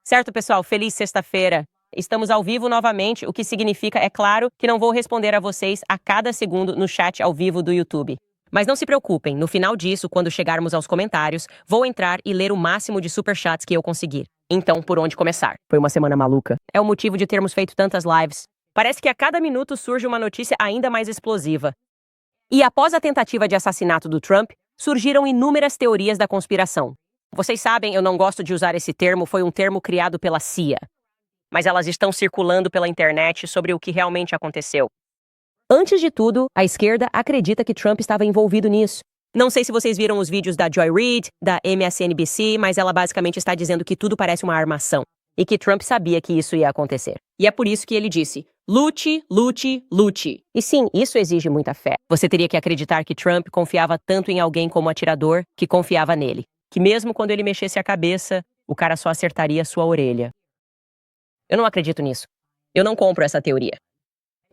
Certo, pessoal? Feliz sexta-feira. Estamos ao vivo novamente, o que significa, é claro, que não vou responder a vocês a cada segundo no chat ao vivo do YouTube. Mas não se preocupem, no final disso, quando chegarmos aos comentários, vou entrar e ler o máximo de superchats que eu conseguir. Então, por onde começar? Foi uma semana maluca. É o motivo de termos feito tantas lives. Parece que a cada minuto surge uma notícia ainda mais explosiva. E após a tentativa de assassinato do Trump, surgiram inúmeras teorias da conspiração. Vocês sabem, eu não gosto de usar esse termo, foi um termo criado pela CIA. Mas elas estão circulando pela internet sobre o que realmente aconteceu. Antes de tudo, a esquerda acredita que Trump estava envolvido nisso. Não sei se vocês viram os vídeos da Joy Reid, da MSNBC, mas ela basicamente está dizendo que tudo parece uma armação. E que Trump sabia que isso ia acontecer. E é por isso que ele disse, lute, lute, lute. E sim, isso exige muita fé. Você teria que acreditar que Trump confiava tanto em alguém como atirador, que confiava nele. Que mesmo quando ele mexesse a cabeça, o cara só acertaria sua orelha. Eu não acredito nisso. Eu não compro essa teoria.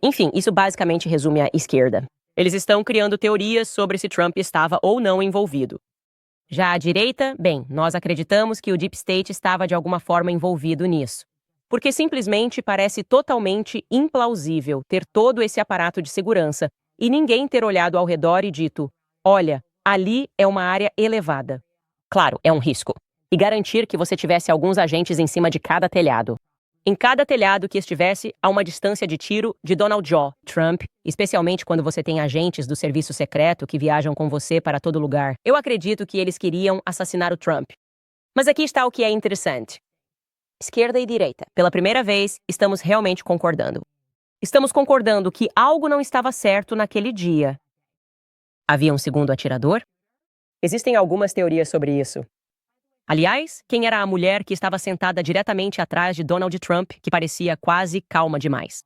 Enfim, isso basicamente resume a esquerda. Eles estão criando teorias sobre se Trump estava ou não envolvido. Já a direita, bem, nós acreditamos que o Deep State estava de alguma forma envolvido nisso. Porque simplesmente parece totalmente implausível ter todo esse aparato de segurança e ninguém ter olhado ao redor e dito, olha, ali é uma área elevada. Claro, é um risco. E garantir que você tivesse alguns agentes em cima de cada telhado. Em cada telhado que estivesse a uma distância de tiro de Donald J. Trump, especialmente quando você tem agentes do serviço secreto que viajam com você para todo lugar. Eu acredito que eles queriam assassinar o Trump. Mas aqui está o que é interessante. Esquerda e direita. Pela primeira vez, estamos realmente concordando. Estamos concordando que algo não estava certo naquele dia. Havia um segundo atirador? Existem algumas teorias sobre isso. Aliás, quem era a mulher que estava sentada diretamente atrás de Donald Trump, que parecia quase calma demais,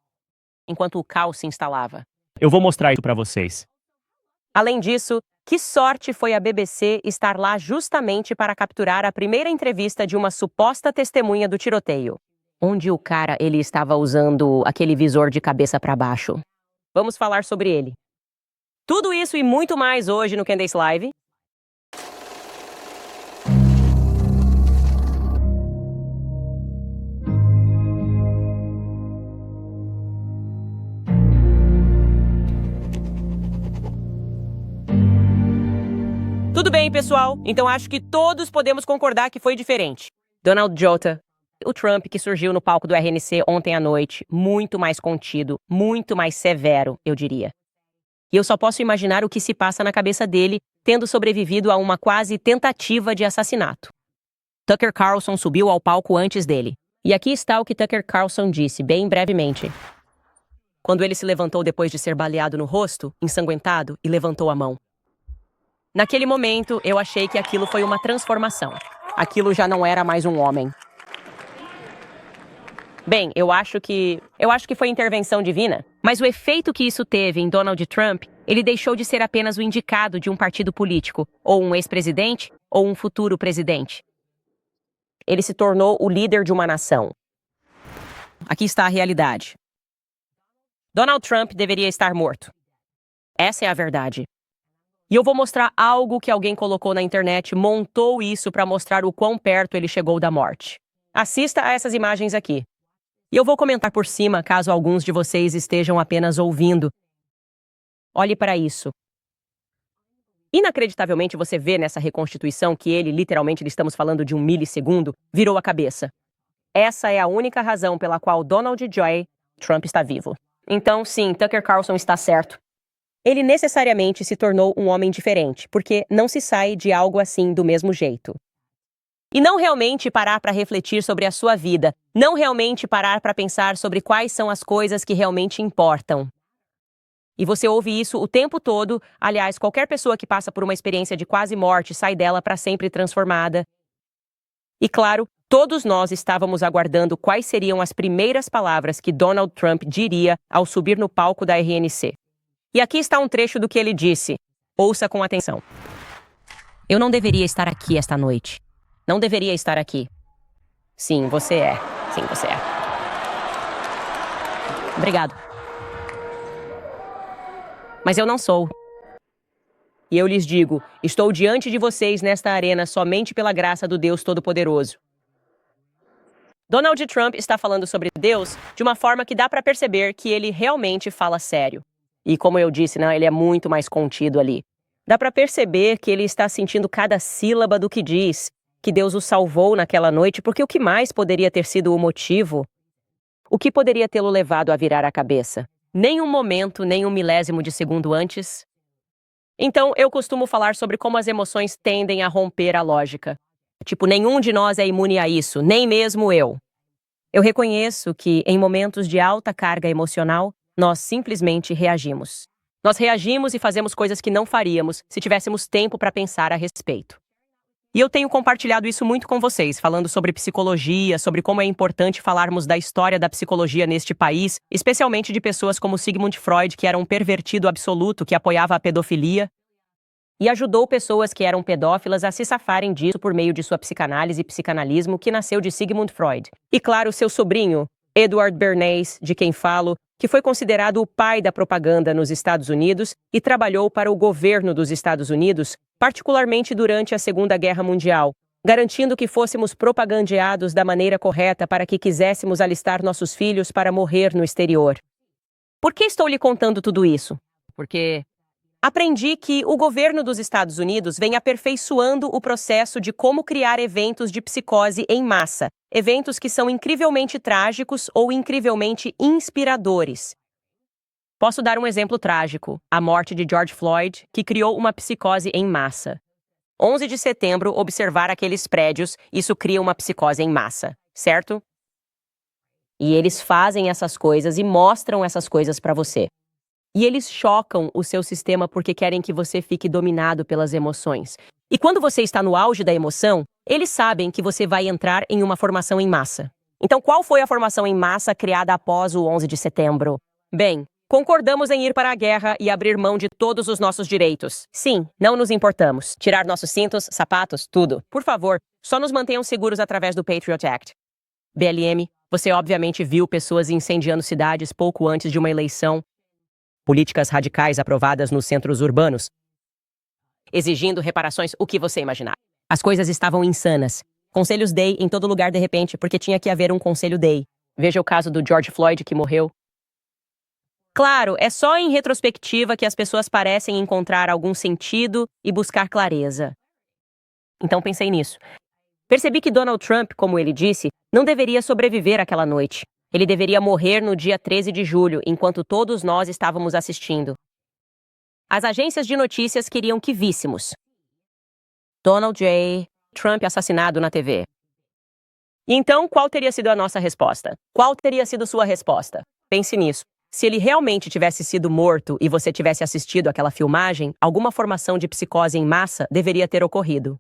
enquanto o caos se instalava? Eu vou mostrar isso pra vocês. Além disso, que sorte foi a BBC estar lá justamente para capturar a primeira entrevista de uma suposta testemunha do tiroteio, onde o cara ele estava usando aquele visor de cabeça para baixo. Vamos falar sobre ele. Tudo isso e muito mais hoje no Candace Live. Tudo bem, pessoal? Então acho que todos podemos concordar que foi diferente. Donald J. O Trump que surgiu no palco do RNC ontem à noite, muito mais contido, muito mais severo, eu diria. E eu só posso imaginar o que se passa na cabeça dele, tendo sobrevivido a uma quase tentativa de assassinato. Tucker Carlson subiu ao palco antes dele. E aqui está o que Tucker Carlson disse, bem brevemente. Quando ele se levantou depois de ser baleado no rosto, ensanguentado, e levantou a mão. Naquele momento, eu achei que aquilo foi uma transformação. Aquilo já não era mais um homem. Bem, eu acho que foi intervenção divina. Mas o efeito que isso teve em Donald Trump, ele deixou de ser apenas o indicado de um partido político, ou um ex-presidente, ou um futuro presidente. Ele se tornou o líder de uma nação. Aqui está a realidade. Donald Trump deveria estar morto. Essa é a verdade. E eu vou mostrar algo que alguém colocou na internet, montou isso para mostrar o quão perto ele chegou da morte. Assista a essas imagens aqui. E eu vou comentar por cima, caso alguns de vocês estejam apenas ouvindo. Olhe para isso. Inacreditavelmente você vê nessa reconstituição que ele, literalmente, estamos falando de um milissegundo, virou a cabeça. Essa é a única razão pela qual Donald J. Trump está vivo. Então, sim, Tucker Carlson está certo. Ele necessariamente se tornou um homem diferente, porque não se sai de algo assim do mesmo jeito. E não realmente parar para refletir sobre a sua vida, não realmente parar para pensar sobre quais são as coisas que realmente importam. E você ouve isso o tempo todo, aliás, qualquer pessoa que passa por uma experiência de quase morte sai dela para sempre transformada. E claro, todos nós estávamos aguardando quais seriam as primeiras palavras que Donald Trump diria ao subir no palco da RNC. E aqui está um trecho do que ele disse. Ouça com atenção. Eu não deveria estar aqui esta noite. Não deveria estar aqui. Sim, você é. Sim, você é. Obrigado. Mas eu não sou. E eu lhes digo, estou diante de vocês nesta arena somente pela graça do Deus Todo-Poderoso. Donald Trump está falando sobre Deus de uma forma que dá para perceber que ele realmente fala sério. E como eu disse, né, ele é muito mais contido ali. Dá para perceber que ele está sentindo cada sílaba do que diz, que Deus o salvou naquela noite, porque o que mais poderia ter sido o motivo? O que poderia tê-lo levado a virar a cabeça? Nem um momento, nem um milésimo de segundo antes. Então, eu costumo falar sobre como as emoções tendem a romper a lógica. Tipo, nenhum de nós é imune a isso, nem mesmo eu. Eu reconheço que, em momentos de alta carga emocional, nós simplesmente reagimos. Nós reagimos e fazemos coisas que não faríamos se tivéssemos tempo para pensar a respeito. E eu tenho compartilhado isso muito com vocês, falando sobre psicologia, sobre como é importante falarmos da história da psicologia neste país, especialmente de pessoas como Sigmund Freud, que era um pervertido absoluto que apoiava a pedofilia e ajudou pessoas que eram pedófilas a se safarem disso por meio de sua psicanálise e psicanalismo, que nasceu de Sigmund Freud. E claro, seu sobrinho, Edward Bernays, de quem falo, que foi considerado o pai da propaganda nos Estados Unidos e trabalhou para o governo dos Estados Unidos, particularmente durante a Segunda Guerra Mundial, garantindo que fôssemos propagandeados da maneira correta para que quiséssemos alistar nossos filhos para morrer no exterior. Por que estou lhe contando tudo isso? Porque aprendi que o governo dos Estados Unidos vem aperfeiçoando o processo de como criar eventos de psicose em massa, eventos que são incrivelmente trágicos ou incrivelmente inspiradores. Posso dar um exemplo trágico, a morte de George Floyd, que criou uma psicose em massa. 11 de setembro, observar aqueles prédios, isso cria uma psicose em massa, certo? E eles fazem essas coisas e mostram essas coisas para você. E eles chocam o seu sistema porque querem que você fique dominado pelas emoções. E quando você está no auge da emoção, eles sabem que você vai entrar em uma formação em massa. Então, qual foi a formação em massa criada após o 11 de setembro? Bem, concordamos em ir para a guerra e abrir mão de todos os nossos direitos. Sim, não nos importamos. Tirar nossos cintos, sapatos, tudo. Por favor, só nos mantenham seguros através do Patriot Act. BLM, você obviamente viu pessoas incendiando cidades pouco antes de uma eleição. Políticas radicais aprovadas nos centros urbanos, exigindo reparações, o que você imaginar. As coisas estavam insanas. Conselhos Day em todo lugar de repente, porque tinha que haver um Conselho Day. Veja o caso do George Floyd que morreu. Claro, é só em retrospectiva que as pessoas parecem encontrar algum sentido e buscar clareza. Então pensei nisso. Percebi que Donald Trump, como ele disse, não deveria sobreviver àquela noite. Ele deveria morrer no dia 13 de julho, enquanto todos nós estávamos assistindo. As agências de notícias queriam que víssemos Donald J. Trump assassinado na TV. E então, qual teria sido a nossa resposta? Qual teria sido sua resposta? Pense nisso. Se ele realmente tivesse sido morto e você tivesse assistido aquela filmagem, alguma formação de psicose em massa deveria ter ocorrido.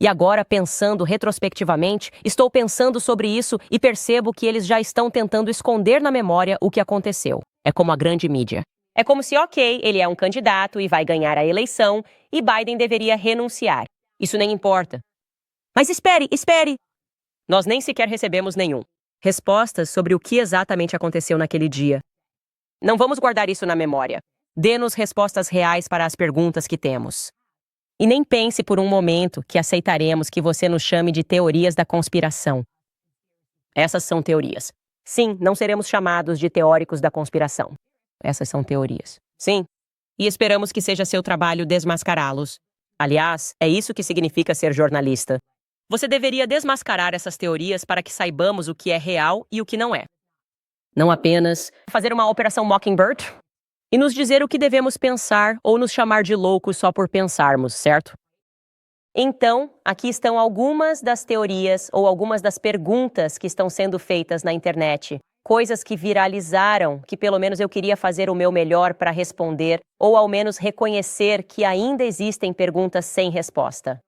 E agora, pensando retrospectivamente, estou pensando sobre isso e percebo que eles já estão tentando esconder na memória o que aconteceu. É como a grande mídia. É como se, ok, ele é um candidato e vai ganhar a eleição e Biden deveria renunciar. Isso nem importa. Mas espere! Nós nem sequer recebemos nenhum. Respostas sobre o que exatamente aconteceu naquele dia. Não vamos guardar isso na memória. Dê-nos respostas reais para as perguntas que temos. E nem pense por um momento que aceitaremos que você nos chame de teorias da conspiração. Essas são teorias. Sim, não seremos chamados de teóricos da conspiração. Essas são teorias. Sim. E esperamos que seja seu trabalho desmascará-los. Aliás, é isso que significa ser jornalista. Você deveria desmascarar essas teorias para que saibamos o que é real e o que não é. Não apenas fazer uma operação Mockingbird e nos dizer o que devemos pensar ou nos chamar de loucos só por pensarmos, certo? Então, aqui estão algumas das teorias ou algumas das perguntas que estão sendo feitas na internet. Coisas que viralizaram, que pelo menos eu queria fazer o meu melhor para responder, ou ao menos reconhecer que ainda existem perguntas sem resposta.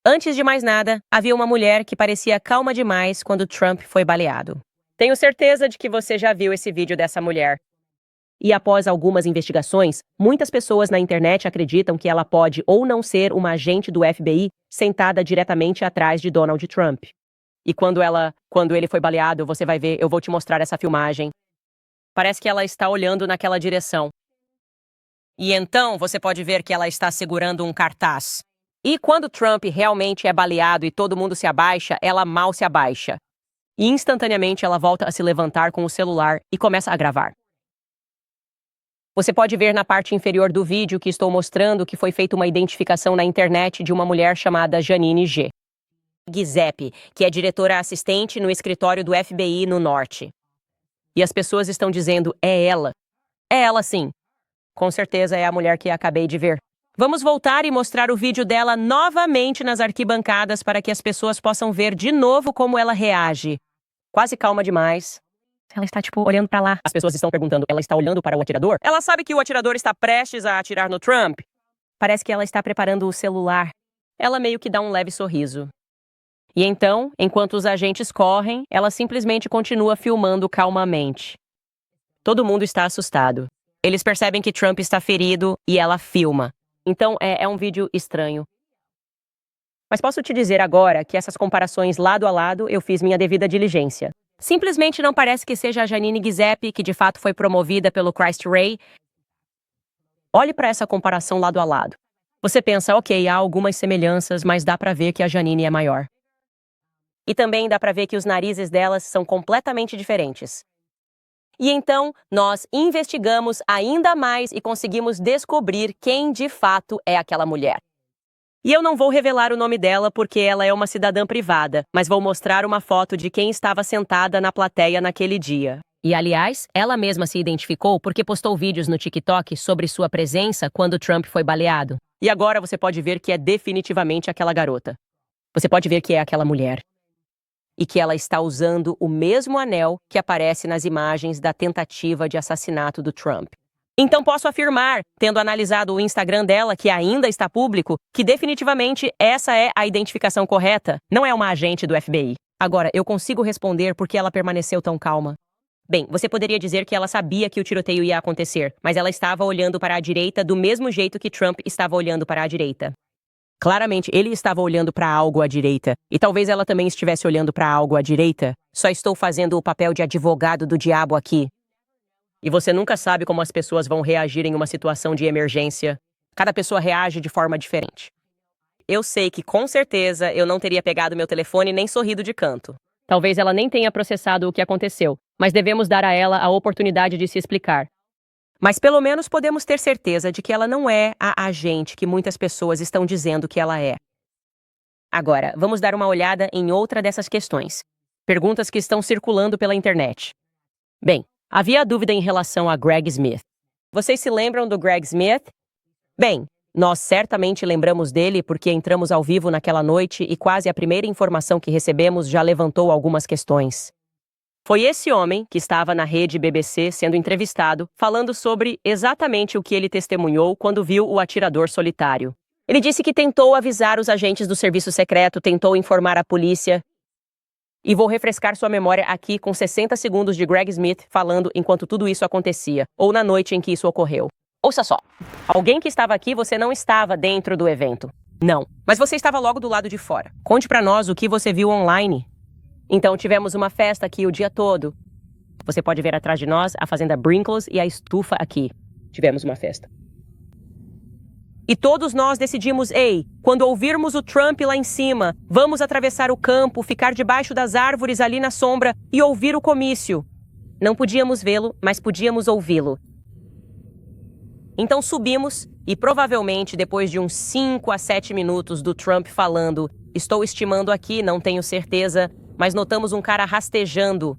Antes de mais nada, havia uma mulher que parecia calma demais quando Trump foi baleado. Tenho certeza de que você já viu esse vídeo dessa mulher. E após algumas investigações, muitas pessoas na internet acreditam que ela pode ou não ser uma agente do FBI sentada diretamente atrás de Donald Trump. E quando ele foi baleado, você vai ver, eu vou te mostrar essa filmagem. Parece que ela está olhando naquela direção. E então você pode ver que ela está segurando um cartaz. E quando Trump realmente é baleado e todo mundo se abaixa, ela mal se abaixa. E instantaneamente ela volta a se levantar com o celular e começa a gravar. Você pode ver na parte inferior do vídeo que estou mostrando que foi feita uma identificação na internet de uma mulher chamada Janine G. Giuseppe, que é diretora assistente no escritório do FBI no norte. E as pessoas estão dizendo, é ela. É ela sim. Com certeza é a mulher que acabei de ver. Vamos voltar e mostrar o vídeo dela novamente nas arquibancadas para que as pessoas possam ver de novo como ela reage. Quase calma demais. Ela está, olhando para lá. As pessoas estão perguntando, ela está olhando para o atirador? Ela sabe que o atirador está prestes a atirar no Trump. Parece que ela está preparando o celular. Ela meio que dá um leve sorriso. E então, enquanto os agentes correm, ela simplesmente continua filmando calmamente. Todo mundo está assustado. Eles percebem que Trump está ferido e ela filma. Então, é um vídeo estranho. Mas posso te dizer agora que essas comparações lado a lado eu fiz minha devida diligência. Simplesmente não parece que seja a Janine Giuseppe, que de fato foi promovida pelo Christ Ray. Olhe para essa comparação lado a lado. Você pensa, ok, há algumas semelhanças, mas dá para ver que a Janine é maior. E também dá para ver que os narizes delas são completamente diferentes. E então, nós investigamos ainda mais e conseguimos descobrir quem de fato é aquela mulher. E eu não vou revelar o nome dela porque ela é uma cidadã privada, mas vou mostrar uma foto de quem estava sentada na plateia naquele dia. E, aliás, ela mesma se identificou porque postou vídeos no TikTok sobre sua presença quando Trump foi baleado. E agora você pode ver que é definitivamente aquela garota. Você pode ver que é aquela mulher. E que ela está usando o mesmo anel que aparece nas imagens da tentativa de assassinato do Trump. Então posso afirmar, tendo analisado o Instagram dela, que ainda está público, que definitivamente essa é a identificação correta, não é uma agente do FBI. Agora, eu consigo responder por que ela permaneceu tão calma. Bem, você poderia dizer que ela sabia que o tiroteio ia acontecer, mas ela estava olhando para a direita do mesmo jeito que Trump estava olhando para a direita. Claramente, ele estava olhando para algo à direita, e talvez ela também estivesse olhando para algo à direita. Só estou fazendo o papel de advogado do diabo aqui. E você nunca sabe como as pessoas vão reagir em uma situação de emergência. Cada pessoa reage de forma diferente. Eu sei que, com certeza, eu não teria pegado meu telefone nem sorrido de canto. Talvez ela nem tenha processado o que aconteceu, mas devemos dar a ela a oportunidade de se explicar. Mas pelo menos podemos ter certeza de que ela não é a agente que muitas pessoas estão dizendo que ela é. Agora, vamos dar uma olhada em outra dessas questões. Perguntas que estão circulando pela internet. Bem, havia dúvida em relação a Greg Smith. Vocês se lembram do Greg Smith? Bem, nós certamente lembramos dele porque entramos ao vivo naquela noite e quase a primeira informação que recebemos já levantou algumas questões. Foi esse homem que estava na rede BBC sendo entrevistado, falando sobre exatamente o que ele testemunhou quando viu o atirador solitário. Ele disse que tentou avisar os agentes do serviço secreto, tentou informar a polícia. E vou refrescar sua memória aqui com 60 segundos de Greg Smith falando enquanto tudo isso acontecia, ou na noite em que isso ocorreu. Ouça só. Alguém que estava aqui, você não estava dentro do evento. Não. Mas você estava logo do lado de fora. Conte pra nós o que você viu online. Então, tivemos uma festa aqui o dia todo. Você pode ver atrás de nós a fazenda Brinkles e a estufa aqui. Tivemos uma festa. E todos nós decidimos, ei, quando ouvirmos o Trump lá em cima, vamos atravessar o campo, ficar debaixo das árvores ali na sombra e ouvir o comício. Não podíamos vê-lo, mas podíamos ouvi-lo. Então subimos e provavelmente depois de uns 5 a 7 minutos do Trump falando, estou estimando aqui, não tenho certeza, mas notamos um cara rastejando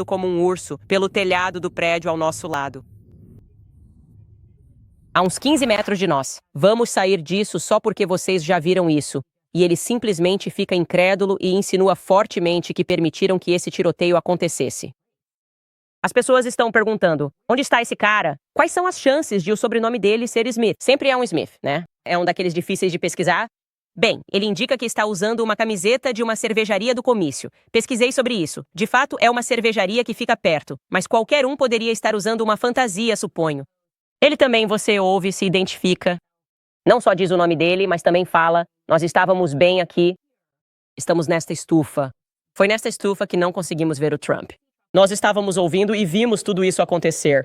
como um urso pelo telhado do prédio ao nosso lado. A uns 15 metros de nós. Vamos sair disso só porque vocês já viram isso. E ele simplesmente fica incrédulo e insinua fortemente que permitiram que esse tiroteio acontecesse. As pessoas estão perguntando, onde está esse cara? Quais são as chances de o sobrenome dele ser Smith? Sempre é um Smith, né? É um daqueles difíceis de pesquisar. Bem, ele indica que está usando uma camiseta de uma cervejaria do comício. Pesquisei sobre isso. De fato, é uma cervejaria que fica perto, mas qualquer um poderia estar usando uma fantasia, suponho. Ele também, você ouve, se identifica. Não só diz o nome dele, mas também fala, nós estávamos bem aqui. Estamos nesta estufa. Foi nesta estufa que não conseguimos ver o Trump. Nós estávamos ouvindo e vimos tudo isso acontecer.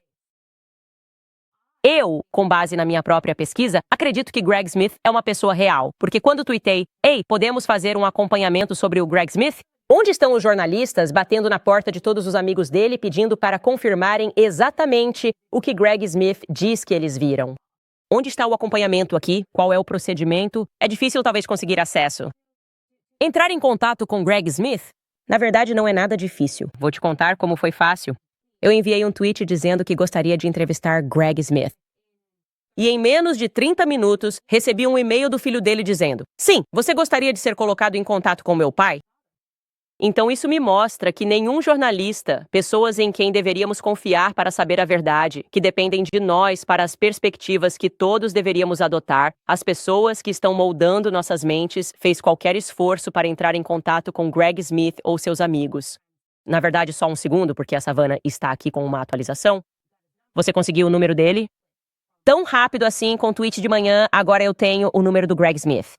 Eu, com base na minha própria pesquisa, acredito que Greg Smith é uma pessoa real, porque quando tuitei, "Ei, podemos fazer um acompanhamento sobre o Greg Smith?" Onde estão os jornalistas batendo na porta de todos os amigos dele pedindo para confirmarem exatamente o que Greg Smith diz que eles viram? Onde está o acompanhamento aqui? Qual é o procedimento? É difícil talvez conseguir acesso. Entrar em contato com Greg Smith? Na verdade, não é nada difícil. Vou te contar como foi fácil. Eu enviei um tweet dizendo que gostaria de entrevistar Greg Smith. E em menos de 30 minutos, recebi um e-mail do filho dele dizendo: "Sim, você gostaria de ser colocado em contato com meu pai?" Então isso me mostra que nenhum jornalista, pessoas em quem deveríamos confiar para saber a verdade, que dependem de nós para as perspectivas que todos deveríamos adotar, as pessoas que estão moldando nossas mentes, fez qualquer esforço para entrar em contato com Greg Smith ou seus amigos. Na verdade, só um segundo, porque a Savannah está aqui com uma atualização. Você conseguiu o número dele? Tão rápido assim, com o tweet de manhã, agora eu tenho o número do Greg Smith.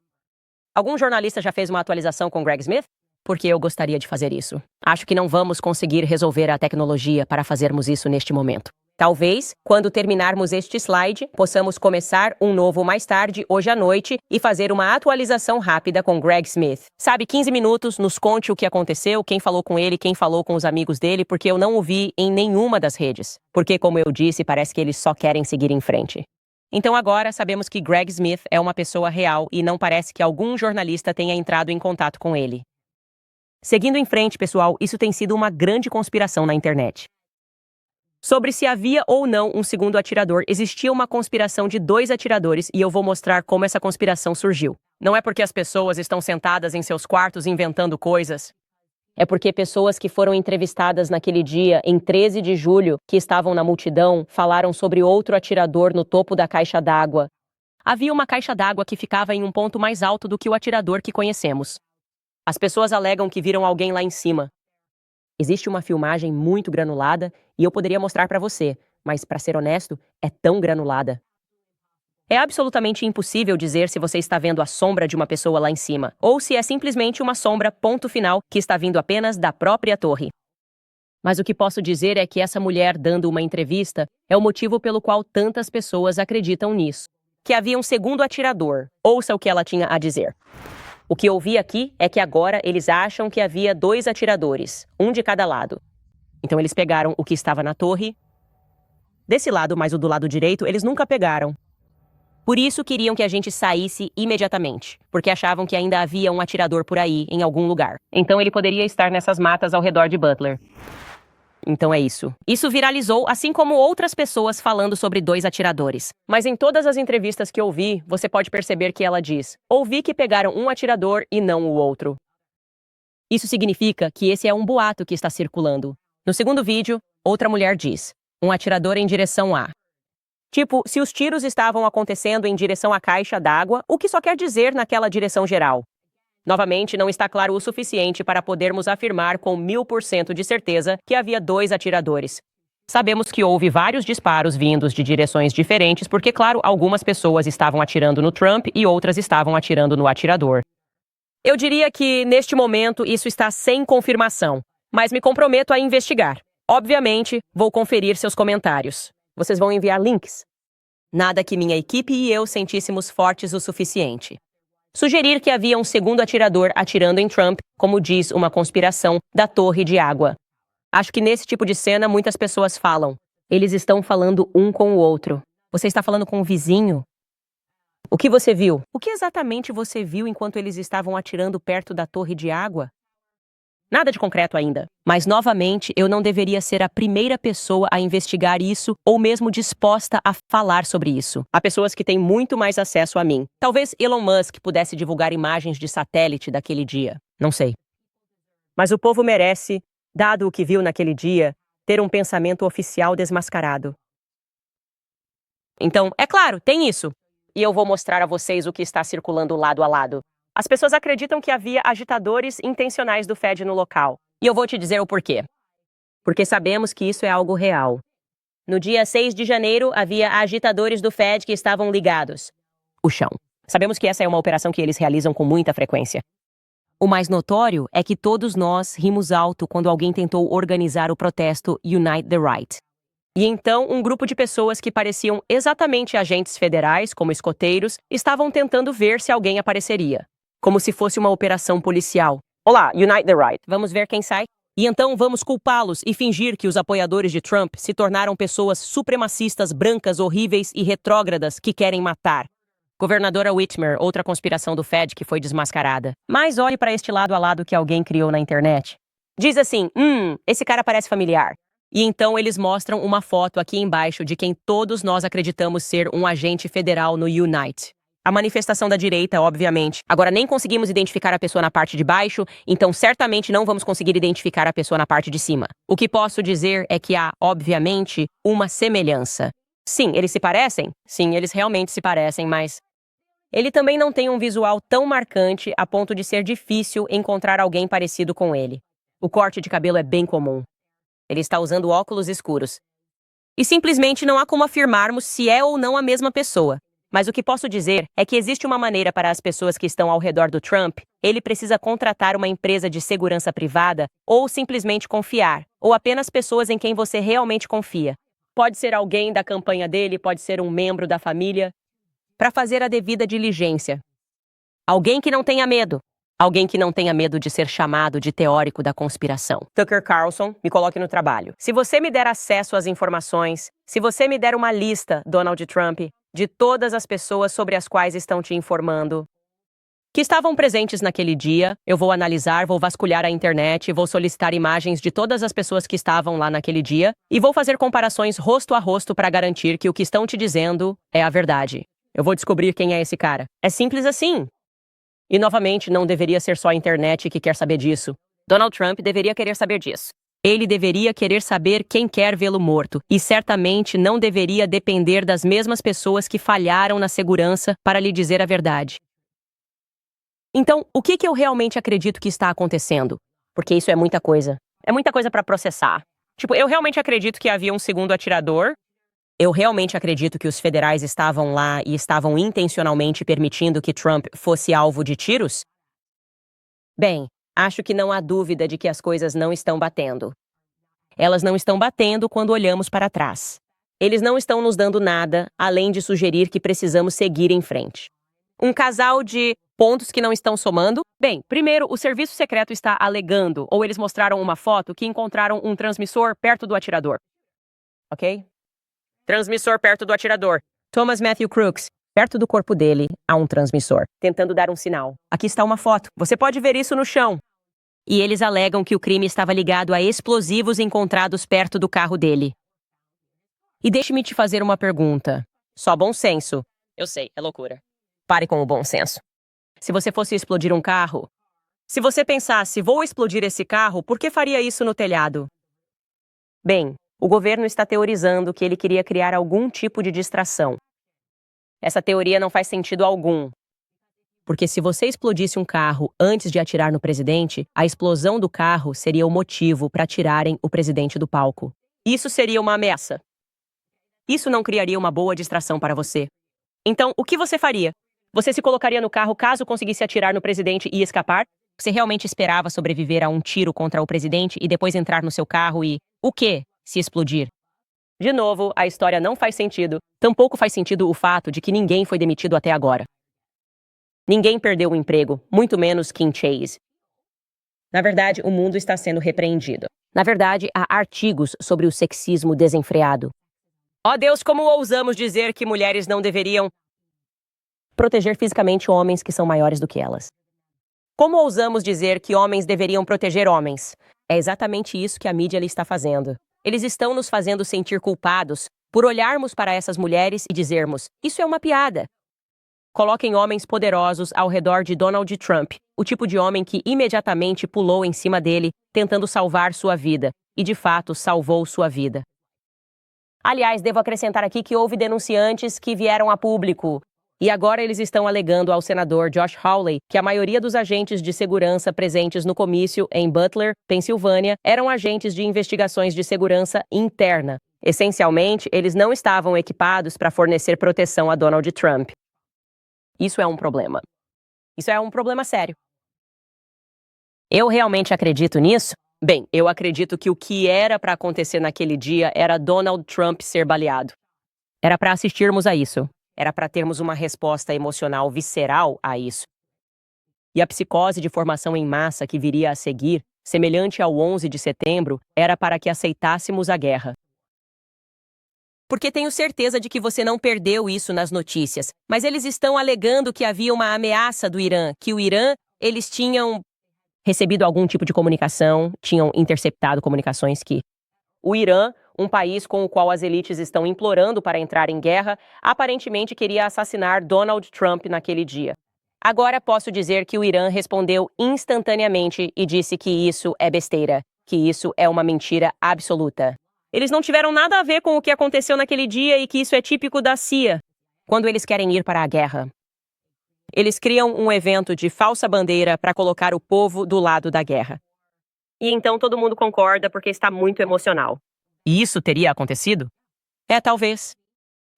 Algum jornalista já fez uma atualização com Greg Smith? Porque eu gostaria de fazer isso. Acho que não vamos conseguir resolver a tecnologia para fazermos isso neste momento. Talvez, quando terminarmos este slide, possamos começar um novo mais tarde, hoje à noite, e fazer uma atualização rápida com Greg Smith. Sabe, 15 minutos, nos conte o que aconteceu, quem falou com ele, quem falou com os amigos dele, porque eu não o vi em nenhuma das redes. Porque, como eu disse, parece que eles só querem seguir em frente. Então agora sabemos que Greg Smith é uma pessoa real e não parece que algum jornalista tenha entrado em contato com ele. Seguindo em frente, pessoal, isso tem sido uma grande conspiração na internet. Sobre se havia ou não um segundo atirador, existia uma conspiração de 2 atiradores e eu vou mostrar como essa conspiração surgiu. Não é porque as pessoas estão sentadas em seus quartos inventando coisas. É porque pessoas que foram entrevistadas naquele dia, em 13 de julho, que estavam na multidão, falaram sobre outro atirador no topo da caixa d'água. Havia uma caixa d'água que ficava em um ponto mais alto do que o atirador que conhecemos. As pessoas alegam que viram alguém lá em cima. Existe uma filmagem muito granulada e eu poderia mostrar para você, mas, para ser honesto, é tão granulada. É absolutamente impossível dizer se você está vendo a sombra de uma pessoa lá em cima, ou se é simplesmente uma sombra, ponto final, que está vindo apenas da própria torre. Mas o que posso dizer é que essa mulher dando uma entrevista é o motivo pelo qual tantas pessoas acreditam nisso. Que havia um segundo atirador. Ouça o que ela tinha a dizer. O que eu vi aqui é que agora eles acham que havia 2 atiradores, um de cada lado. Então eles pegaram o que estava na torre. Desse lado, mas o do lado direito, eles nunca pegaram. Por isso queriam que a gente saísse imediatamente, porque achavam que ainda havia um atirador por aí, em algum lugar. Então ele poderia estar nessas matas ao redor de Butler. Então é isso. Isso viralizou, assim como outras pessoas falando sobre 2 atiradores. Mas em todas as entrevistas que eu vi, você pode perceber que ela diz: "Ouvi que pegaram um atirador e não o outro." Isso significa que esse é um boato que está circulando. No segundo vídeo, outra mulher diz: "Um atirador em direção a..." Tipo, se os tiros estavam acontecendo em direção à caixa d'água, o que só quer dizer naquela direção geral? Novamente, não está claro o suficiente para podermos afirmar com 1000% de certeza que havia 2 atiradores. Sabemos que houve vários disparos vindos de direções diferentes porque, claro, algumas pessoas estavam atirando no Trump e outras estavam atirando no atirador. Eu diria que, neste momento, isso está sem confirmação, mas me comprometo a investigar. Obviamente, vou conferir seus comentários. Vocês vão enviar links? Nada que minha equipe e eu sentíssemos fortes o suficiente. Sugerir que havia um segundo atirador atirando em Trump, como diz uma conspiração da Torre de Água. Acho que nesse tipo de cena muitas pessoas falam. Eles estão falando um com o outro. Você está falando com o vizinho? O que você viu? O que exatamente você viu enquanto eles estavam atirando perto da Torre de Água? Nada de concreto ainda. Mas, novamente, eu não deveria ser a primeira pessoa a investigar isso ou mesmo disposta a falar sobre isso. Há pessoas que têm muito mais acesso a mim. Talvez Elon Musk pudesse divulgar imagens de satélite daquele dia. Não sei. Mas o povo merece, dado o que viu naquele dia, ter um pensamento oficial desmascarado. Então, é claro, tem isso. E eu vou mostrar a vocês o que está circulando lado a lado. As pessoas acreditam que havia agitadores intencionais do Fed no local. E eu vou te dizer o porquê. Porque sabemos que isso é algo real. No dia 6 de janeiro, havia agitadores do Fed que estavam ligados. O chão. Sabemos que essa é uma operação que eles realizam com muita frequência. O mais notório é que todos nós rimos alto quando alguém tentou organizar o protesto Unite the Right. E então, um grupo de pessoas que pareciam exatamente agentes federais, como escoteiros, estavam tentando ver se alguém apareceria. Como se fosse uma operação policial. Olá, Unite the Right. Vamos ver quem sai? E então vamos culpá-los e fingir que os apoiadores de Trump se tornaram pessoas supremacistas brancas horríveis e retrógradas que querem matar. Governadora Whitmer, outra conspiração do Fed que foi desmascarada. Mas olhe para este lado a lado que alguém criou na internet. Diz assim, esse cara parece familiar. E então eles mostram uma foto aqui embaixo de quem todos nós acreditamos ser um agente federal no Unite. A manifestação da direita, obviamente. Agora nem conseguimos identificar a pessoa na parte de baixo, então certamente não vamos conseguir identificar a pessoa na parte de cima. O que posso dizer é que há, obviamente, uma semelhança. Sim, eles se parecem? Sim, eles realmente se parecem, mas ele também não tem um visual tão marcante a ponto de ser difícil encontrar alguém parecido com ele. O corte de cabelo é bem comum. Ele está usando óculos escuros. E simplesmente não há como afirmarmos se é ou não a mesma pessoa. Mas o que posso dizer é que existe uma maneira para as pessoas que estão ao redor do Trump, ele precisa contratar uma empresa de segurança privada ou simplesmente confiar, ou apenas pessoas em quem você realmente confia. Pode ser alguém da campanha dele, pode ser um membro da família, para fazer a devida diligência. Alguém que não tenha medo. Alguém que não tenha medo de ser chamado de teórico da conspiração. Tucker Carlson, me coloque no trabalho. Se você me der acesso às informações, se você me der uma lista, Donald Trump, de todas as pessoas sobre as quais estão te informando, que estavam presentes naquele dia, eu vou analisar, vou vasculhar a internet, vou solicitar imagens de todas as pessoas que estavam lá naquele dia e vou fazer comparações rosto a rosto para garantir que o que estão te dizendo é a verdade. Eu vou descobrir quem é esse cara. É simples assim. E, novamente, não deveria ser só a internet que quer saber disso. Donald Trump deveria querer saber disso. Ele deveria querer saber quem quer vê-lo morto, e certamente não deveria depender das mesmas pessoas que falharam na segurança para lhe dizer a verdade. Então, o que eu realmente acredito que está acontecendo? Porque isso é muita coisa. É muita coisa para processar. Tipo, eu realmente acredito que havia um segundo atirador. Eu realmente acredito que os federais estavam lá e estavam intencionalmente permitindo que Trump fosse alvo de tiros? Bem, acho que não há dúvida de que as coisas não estão batendo. Elas não estão batendo quando olhamos para trás. Eles não estão nos dando nada, além de sugerir que precisamos seguir em frente. Um casal de pontos que não estão somando? Bem, primeiro, o serviço secreto está alegando, ou eles mostraram uma foto que encontraram um transmissor perto do atirador. Ok? Transmissor perto do atirador. Thomas Matthew Crooks. Perto do corpo dele, há um transmissor, tentando dar um sinal. Aqui está uma foto. Você pode ver isso no chão. E eles alegam que o crime estava ligado a explosivos encontrados perto do carro dele. E deixe-me te fazer uma pergunta. Só bom senso. Eu sei, é loucura. Pare com o bom senso. Se você fosse explodir um carro, se você pensasse, vou explodir esse carro, por que faria isso no telhado? Bem, o governo está teorizando que ele queria criar algum tipo de distração. Essa teoria não faz sentido algum. Porque se você explodisse um carro antes de atirar no presidente, a explosão do carro seria o motivo para tirarem o presidente do palco. Isso seria uma ameaça. Isso não criaria uma boa distração para você. Então, o que você faria? Você se colocaria no carro caso conseguisse atirar no presidente e escapar? Você realmente esperava sobreviver a um tiro contra o presidente e depois entrar no seu carro e... o quê? Se explodir. De novo, a história não faz sentido. Tampouco faz sentido o fato de que ninguém foi demitido até agora. Ninguém perdeu o emprego, muito menos Kim Chase. Na verdade, o mundo está sendo repreendido. Na verdade, há artigos sobre o sexismo desenfreado. Ó Deus, como ousamos dizer que mulheres não deveriam proteger fisicamente homens que são maiores do que elas? Como ousamos dizer que homens deveriam proteger homens? É exatamente isso que a mídia está fazendo. Eles estão nos fazendo sentir culpados por olharmos para essas mulheres e dizermos, isso é uma piada. Coloquem homens poderosos ao redor de Donald Trump, o tipo de homem que imediatamente pulou em cima dele, tentando salvar sua vida, e de fato salvou sua vida. Aliás, devo acrescentar aqui que houve denunciantes que vieram a público, e agora eles estão alegando ao senador Josh Hawley que a maioria dos agentes de segurança presentes no comício em Butler, Pensilvânia, eram agentes de investigações de segurança interna. Essencialmente, eles não estavam equipados para fornecer proteção a Donald Trump. Isso é um problema. Isso é um problema sério. Eu realmente acredito nisso? Bem, eu acredito que o que era para acontecer naquele dia era Donald Trump ser baleado. Era para assistirmos a isso. Era para termos uma resposta emocional visceral a isso. E a psicose de formação em massa que viria a seguir, semelhante ao 11 de setembro, era para que aceitássemos a guerra. Porque tenho certeza de que você não perdeu isso nas notícias, mas eles estão alegando que havia uma ameaça do Irã, que o Irã, eles tinham recebido algum tipo de comunicação, tinham interceptado comunicações que o Irã, um país com o qual as elites estão implorando para entrar em guerra, aparentemente queria assassinar Donald Trump naquele dia. Agora posso dizer que o Irã respondeu instantaneamente e disse que isso é besteira, que isso é uma mentira absoluta. Eles não tiveram nada a ver com o que aconteceu naquele dia e que isso é típico da CIA, quando eles querem ir para a guerra. Eles criam um evento de falsa bandeira para colocar o povo do lado da guerra. E então todo mundo concorda porque está muito emocional. E isso teria acontecido? Talvez.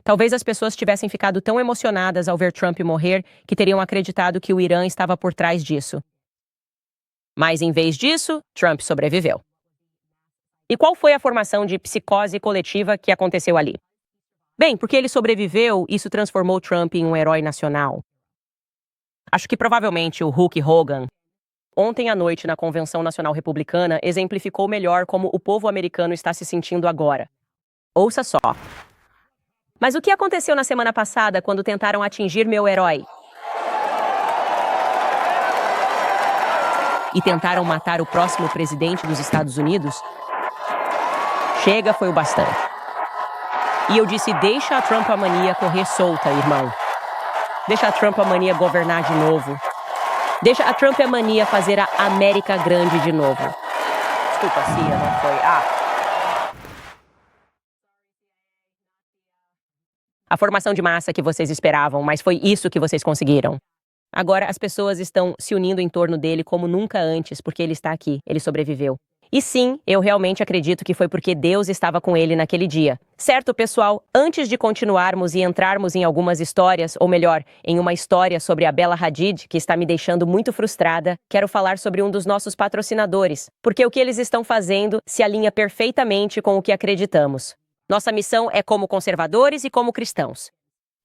Talvez as pessoas tivessem ficado tão emocionadas ao ver Trump morrer que teriam acreditado que o Irã estava por trás disso. Mas em vez disso, Trump sobreviveu. E qual foi a formação de psicose coletiva que aconteceu ali? Bem, porque ele sobreviveu, isso transformou Trump em um herói nacional. Acho que provavelmente o Hulk Hogan, ontem à noite na Convenção Nacional Republicana, exemplificou melhor como o povo americano está se sentindo agora. Ouça só. Mas o que aconteceu na semana passada quando tentaram atingir meu herói? E tentaram matar o próximo presidente dos Estados Unidos? Chega foi o bastante. E eu disse, deixa a Trumpamania correr solta, irmão. Deixa a Trumpamania governar de novo. Deixa a Trumpamania fazer a América grande de novo. Desculpa, Cia, não foi. A formação de massa que vocês esperavam, mas foi isso que vocês conseguiram. Agora as pessoas estão se unindo em torno dele como nunca antes, porque ele está aqui, ele sobreviveu. E sim, eu realmente acredito que foi porque Deus estava com ele naquele dia. Certo, pessoal? Antes de continuarmos e entrarmos em algumas histórias, ou melhor, em uma história sobre a Bella Hadid, que está me deixando muito frustrada, quero falar sobre um dos nossos patrocinadores, porque o que eles estão fazendo se alinha perfeitamente com o que acreditamos. Nossa missão é como conservadores e como cristãos.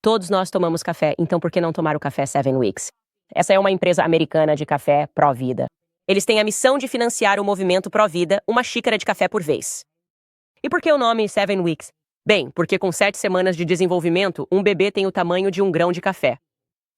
Todos nós tomamos café, então por que não tomar o café 7 Weeks? Essa é uma empresa americana de café pró-vida. Eles têm a missão de financiar o movimento pró-vida, uma xícara de café por vez. E por que o nome 7 Weeks? Bem, porque com 7 semanas de desenvolvimento, um bebê tem o tamanho de um grão de café.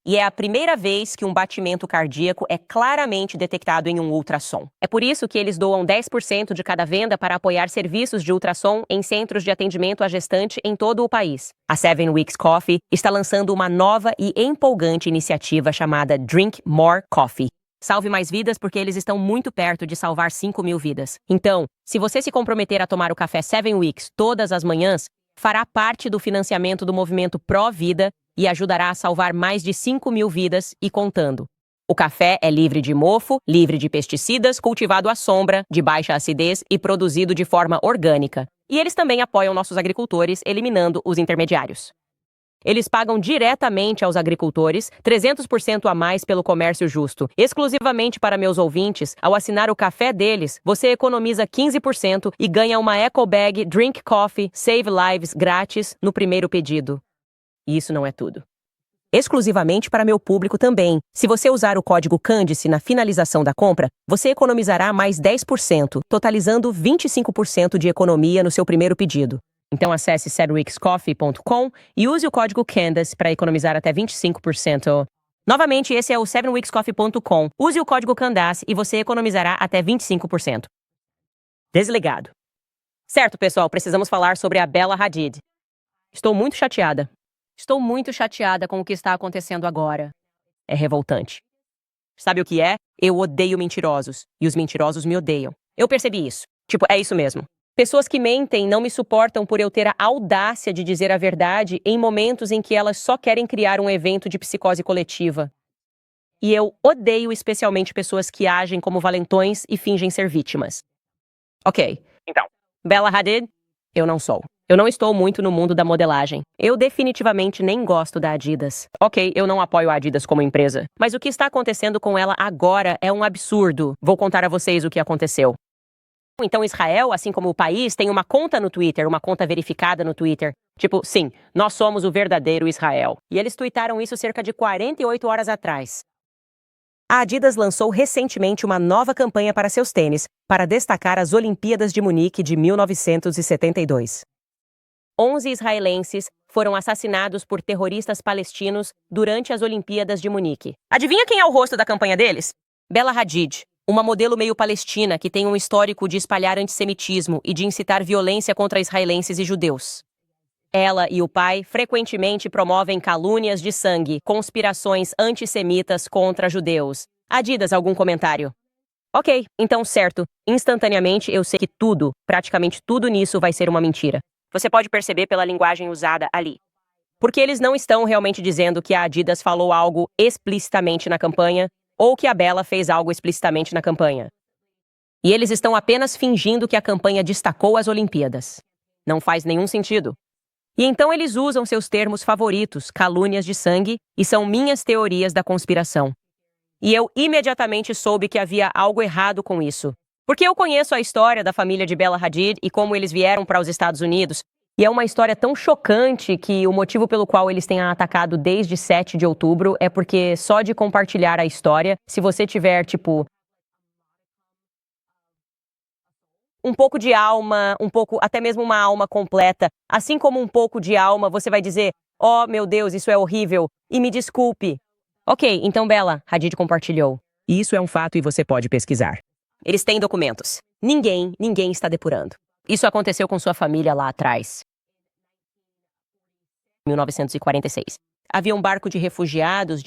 E é a primeira vez que um batimento cardíaco é claramente detectado em um ultrassom. É por isso que eles doam 10% de cada venda para apoiar serviços de ultrassom em centros de atendimento à gestante em todo o país. A 7 Weeks Coffee está lançando uma nova e empolgante iniciativa chamada Drink More Coffee. Salve mais vidas porque eles estão muito perto de salvar 5.000 vidas. Então, se você se comprometer a tomar o café 7 Weeks todas as manhãs, fará parte do financiamento do movimento Pró-Vida e ajudará a salvar mais de 5.000 vidas e contando. O café é livre de mofo, livre de pesticidas, cultivado à sombra, de baixa acidez e produzido de forma orgânica. E eles também apoiam nossos agricultores, eliminando os intermediários. Eles pagam diretamente aos agricultores 300% a mais pelo comércio justo. Exclusivamente para meus ouvintes, ao assinar o café deles, você economiza 15% e ganha uma Eco Bag Drink Coffee Save Lives grátis no primeiro pedido. E isso não é tudo. Exclusivamente para meu público também. Se você usar o código Candice na finalização da compra, você economizará mais 10%, totalizando 25% de economia no seu primeiro pedido. Então acesse 7weekscoffee.com e use o código Candace para economizar até 25%. Novamente, esse é o 7weekscoffee.com. Use o código Candace e você economizará até 25%. Desligado. Certo, pessoal, precisamos falar sobre a Bella Hadid. Estou muito chateada. Estou muito chateada com o que está acontecendo agora. É revoltante. Sabe o que é? Eu odeio mentirosos. E os mentirosos me odeiam. Eu percebi isso. É isso mesmo. Pessoas que mentem não me suportam por eu ter a audácia de dizer a verdade em momentos em que elas só querem criar um evento de psicose coletiva. E eu odeio especialmente pessoas que agem como valentões e fingem ser vítimas. Ok, então, Bella Hadid, eu não sou. Eu não estou muito no mundo da modelagem. Eu definitivamente nem gosto da Adidas. Ok, eu não apoio a Adidas como empresa. Mas o que está acontecendo com ela agora é um absurdo. Vou contar a vocês o que aconteceu. Então Israel, assim como o país, tem uma conta no Twitter, uma conta verificada no Twitter. Tipo, sim, nós somos o verdadeiro Israel. E eles tuitaram isso cerca de 48 horas atrás. A Adidas lançou recentemente uma nova campanha para seus tênis, para destacar as Olimpíadas de Munique de 1972. 11 israelenses foram assassinados por terroristas palestinos durante as Olimpíadas de Munique. Adivinha quem é o rosto da campanha deles? Bella Hadid, uma modelo meio palestina que tem um histórico de espalhar antissemitismo e de incitar violência contra israelenses e judeus. Ela e o pai frequentemente promovem calúnias de sangue, conspirações antissemitas contra judeus. Adidas, algum comentário? Ok, então certo. Instantaneamente eu sei que tudo, praticamente tudo nisso vai ser uma mentira. Você pode perceber pela linguagem usada ali. Porque eles não estão realmente dizendo que a Adidas falou algo explicitamente na campanha ou que a Bella fez algo explicitamente na campanha. E eles estão apenas fingindo que a campanha destacou as Olimpíadas. Não faz nenhum sentido. E então eles usam seus termos favoritos, calúnias de sangue, e são minhas teorias da conspiração. E eu imediatamente soube que havia algo errado com isso. Porque eu conheço a história da família de Bella Hadid e como eles vieram para os Estados Unidos. E é uma história tão chocante que o motivo pelo qual eles têm a atacado desde 7 de outubro é porque só de compartilhar a história, se você tiver, tipo, um pouco de alma, um pouco, até mesmo uma alma completa, assim como um pouco de alma, você vai dizer, oh, meu Deus, isso é horrível, e me desculpe. Ok, então Bella, Hadid compartilhou. E isso é um fato e você pode pesquisar. Eles têm documentos. Ninguém está depurando. Isso aconteceu com sua família lá atrás. 1946. Havia um barco de refugiados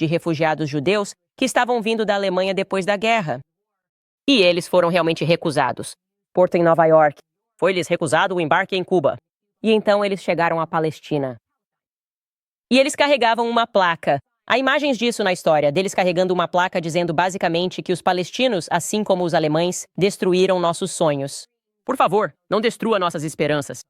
judeus, que estavam vindo da Alemanha depois da guerra. E eles foram realmente recusados. Porto em Nova York. Foi-lhes recusado o embarque em Cuba. E então eles chegaram à Palestina. E eles carregavam uma placa. Há imagens disso na história, deles carregando uma placa dizendo basicamente que os palestinos, assim como os alemães, destruíram nossos sonhos. Por favor, não destrua nossas esperanças.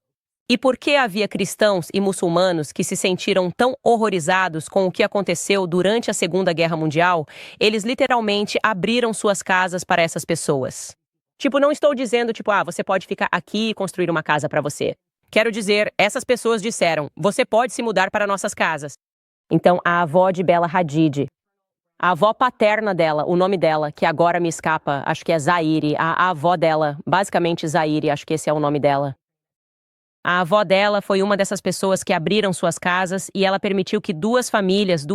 E por que havia cristãos e muçulmanos que se sentiram tão horrorizados com o que aconteceu durante a Segunda Guerra Mundial, eles literalmente abriram suas casas para essas pessoas. Tipo, não estou dizendo, tipo, você pode ficar aqui e construir uma casa para você. Quero dizer, essas pessoas disseram, você pode se mudar para nossas casas. Então, a avó de Bella Hadid, a avó paterna dela, o nome dela, que agora me escapa, acho que é Zaire, a avó dela, basicamente Zaire, acho que esse é o nome dela. A avó dela foi uma dessas pessoas que abriram suas casas e ela permitiu que duas famílias,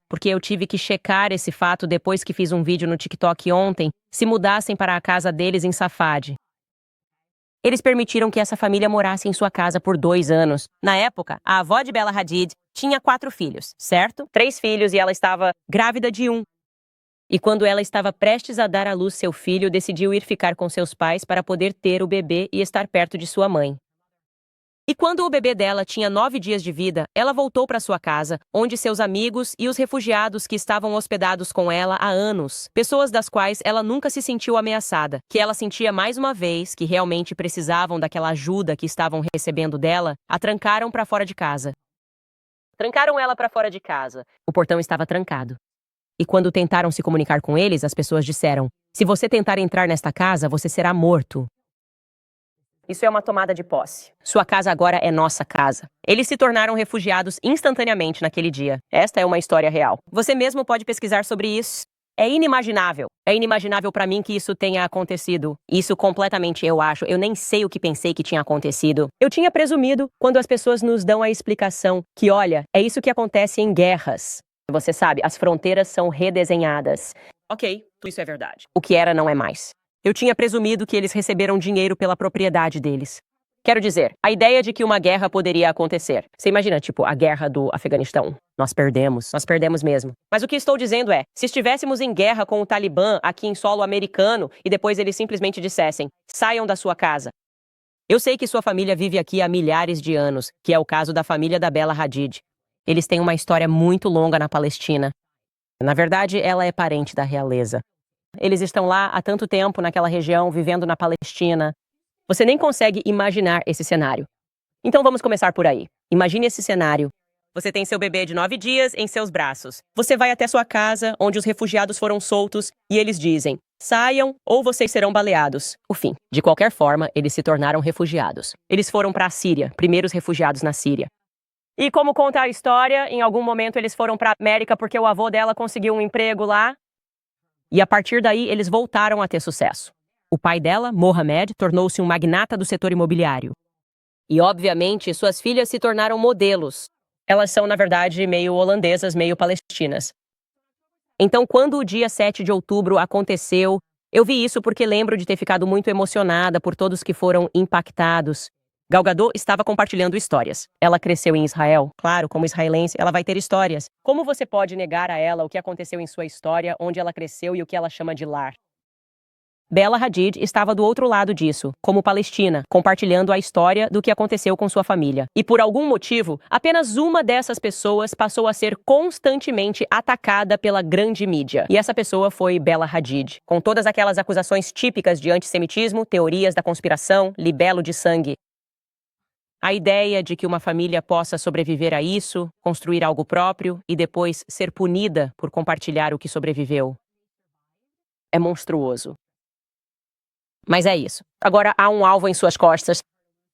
porque eu tive que checar esse fato depois que fiz um vídeo no TikTok ontem, se mudassem para a casa deles em Safad. Eles permitiram que essa família morasse em sua casa por 2 anos. Na época, a avó de Bella Hadid tinha 4 filhos, certo? 3 filhos e ela estava grávida de 1. E quando ela estava prestes a dar à luz seu filho, decidiu ir ficar com seus pais para poder ter o bebê e estar perto de sua mãe. E quando o bebê dela tinha 9 dias de vida, ela voltou para sua casa, onde seus amigos e os refugiados que estavam hospedados com ela há anos, pessoas das quais ela nunca se sentiu ameaçada, que ela sentia mais uma vez que realmente precisavam daquela ajuda que estavam recebendo dela, a trancaram para fora de casa. Trancaram ela para fora de casa. O portão estava trancado. E quando tentaram se comunicar com eles, as pessoas disseram, se você tentar entrar nesta casa, você será morto. Isso é uma tomada de posse. Sua casa agora é nossa casa. Eles se tornaram refugiados instantaneamente naquele dia. Esta é uma história real. Você mesmo pode pesquisar sobre isso. É inimaginável. É inimaginável para mim que isso tenha acontecido. Isso completamente eu acho. Eu nem sei o que pensei que tinha acontecido. Eu tinha presumido, quando as pessoas nos dão a explicação, que olha, é isso que acontece em guerras. Você sabe, as fronteiras são redesenhadas. Ok, isso é verdade. O que era não é mais. Eu tinha presumido que eles receberam dinheiro pela propriedade deles. Quero dizer, a ideia de que uma guerra poderia acontecer. Você imagina, tipo, a guerra do Afeganistão. Nós perdemos mesmo. Mas o que estou dizendo é, se estivéssemos em guerra com o Talibã aqui em solo americano e depois eles simplesmente dissessem, saiam da sua casa. Eu sei que sua família vive aqui há milhares de anos, que é o caso da família da Bella Hadid. Eles têm uma história muito longa na Palestina. Na verdade, ela é parente da realeza. Eles estão lá há tanto tempo naquela região, vivendo na Palestina. Você nem consegue imaginar esse cenário. Então vamos começar por aí. Imagine esse cenário. Você tem seu bebê de 9 dias em seus braços. Você vai até sua casa, onde os refugiados foram soltos, e eles dizem, Saiam ou vocês serão baleados. O fim. De qualquer forma, eles se tornaram refugiados. Eles foram para a Síria, primeiros refugiados na Síria. E como conta a história, em algum momento eles foram para a América porque o avô dela conseguiu um emprego lá. E a partir daí, eles voltaram a ter sucesso. O pai dela, Mohamed, tornou-se um magnata do setor imobiliário. E, obviamente, suas filhas se tornaram modelos. Elas são, na verdade, meio holandesas, meio palestinas. Então, quando o dia 7 de outubro aconteceu, eu vi isso porque lembro de ter ficado muito emocionada por todos que foram impactados. Gal Gadot estava compartilhando histórias. Ela cresceu em Israel. Claro, como israelense, ela vai ter histórias. Como você pode negar a ela o que aconteceu em sua história, onde ela cresceu e o que ela chama de lar? Bella Hadid estava do outro lado disso, como palestina, compartilhando a história do que aconteceu com sua família. E por algum motivo, apenas uma dessas pessoas passou a ser constantemente atacada pela grande mídia. E essa pessoa foi Bella Hadid, com todas aquelas acusações típicas de antissemitismo, teorias da conspiração, libelo de sangue. A ideia de que uma família possa sobreviver a isso, construir algo próprio e depois ser punida por compartilhar o que sobreviveu é monstruoso. Mas é isso. Agora há um alvo em suas costas.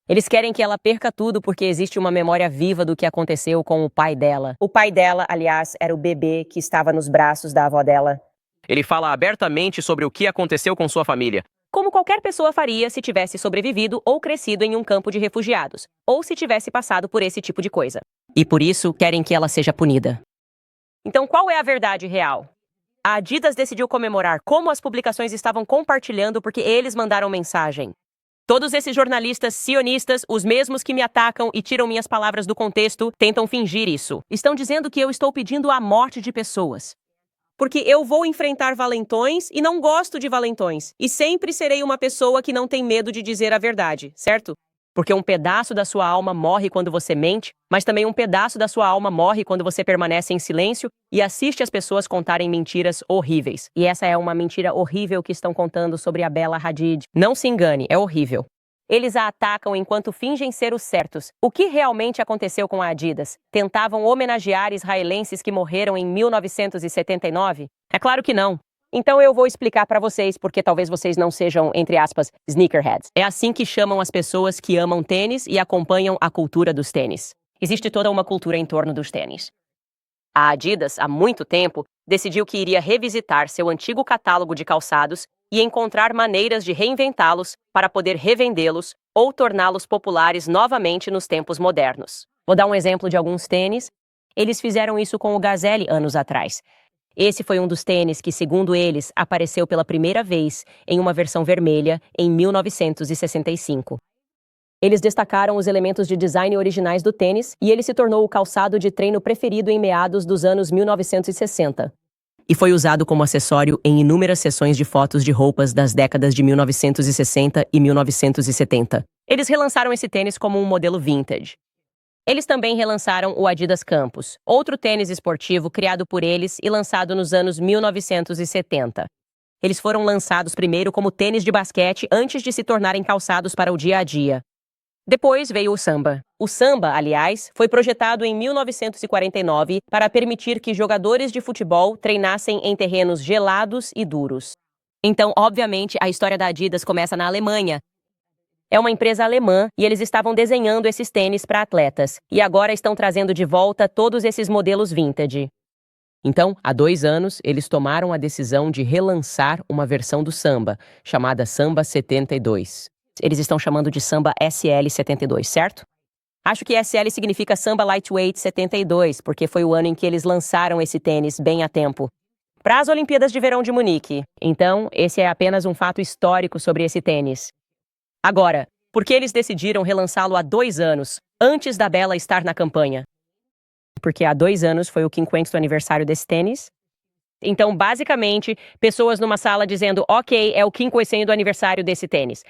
Eles querem que ela perca tudo porque existe uma memória viva do que aconteceu com o pai dela. O pai dela, aliás, era o bebê que estava nos braços da avó dela. Ele fala abertamente sobre o que aconteceu com sua família. Como qualquer pessoa faria se tivesse sobrevivido ou crescido em um campo de refugiados, ou se tivesse passado por esse tipo de coisa. E por isso querem que ela seja punida. Então qual é a verdade real? A Adidas decidiu comemorar como as publicações estavam compartilhando porque eles mandaram mensagem. Todos esses jornalistas sionistas, os mesmos que me atacam e tiram minhas palavras do contexto, tentam fingir isso. Estão dizendo que eu estou pedindo a morte de pessoas. Porque eu vou enfrentar valentões e não gosto de valentões. E sempre serei uma pessoa que não tem medo de dizer a verdade, certo? Porque um pedaço da sua alma morre quando você mente, mas também um pedaço da sua alma morre quando você permanece em silêncio e assiste as pessoas contarem mentiras horríveis. E essa é uma mentira horrível que estão contando sobre a Bella Hadid. Não se engane, é horrível. Eles a atacam enquanto fingem ser os certos. O que realmente aconteceu com a Adidas? Tentavam homenagear israelenses que morreram em 1979? É claro que não. Então eu vou explicar para vocês porque talvez vocês não sejam, entre aspas, sneakerheads. É assim que chamam as pessoas que amam tênis e acompanham a cultura dos tênis. Existe toda uma cultura em torno dos tênis. A Adidas, há muito tempo, decidiu que iria revisitar seu antigo catálogo de calçados e encontrar maneiras de reinventá-los para poder revendê-los ou torná-los populares novamente nos tempos modernos. Vou dar um exemplo de alguns tênis. Eles fizeram isso com o Gazelle anos atrás. Esse foi um dos tênis que, segundo eles, apareceu pela primeira vez em uma versão vermelha em 1965. Eles destacaram os elementos de design originais do tênis e ele se tornou o calçado de treino preferido em meados dos anos 1960. E foi usado como acessório em inúmeras sessões de fotos de roupas das décadas de 1960 e 1970. Eles relançaram esse tênis como um modelo vintage. Eles também relançaram o Adidas Campus, outro tênis esportivo criado por eles e lançado nos anos 1970. Eles foram lançados primeiro como tênis de basquete antes de se tornarem calçados para o dia a dia. Depois veio o Samba. O Samba, aliás, foi projetado em 1949 para permitir que jogadores de futebol treinassem em terrenos gelados e duros. Então, obviamente, a história da Adidas começa na Alemanha. É uma empresa alemã e eles estavam desenhando esses tênis para atletas. E agora estão trazendo de volta todos esses modelos vintage. Então, há 2 anos, eles tomaram a decisão de relançar uma versão do Samba, chamada Samba 72. Eles estão chamando de Samba SL72, certo? Acho que SL significa Samba Lightweight 72, porque foi o ano em que eles lançaram esse tênis bem a tempo. Para as Olimpíadas de Verão de Munique. Então, esse é apenas um fato histórico sobre esse tênis. Agora, por que eles decidiram relançá-lo há 2 anos, antes da Bella estar na campanha? Porque há 2 anos foi o 50º aniversário desse tênis. Então, basicamente, pessoas numa sala dizendo, ok, é o 50º aniversário desse tênis.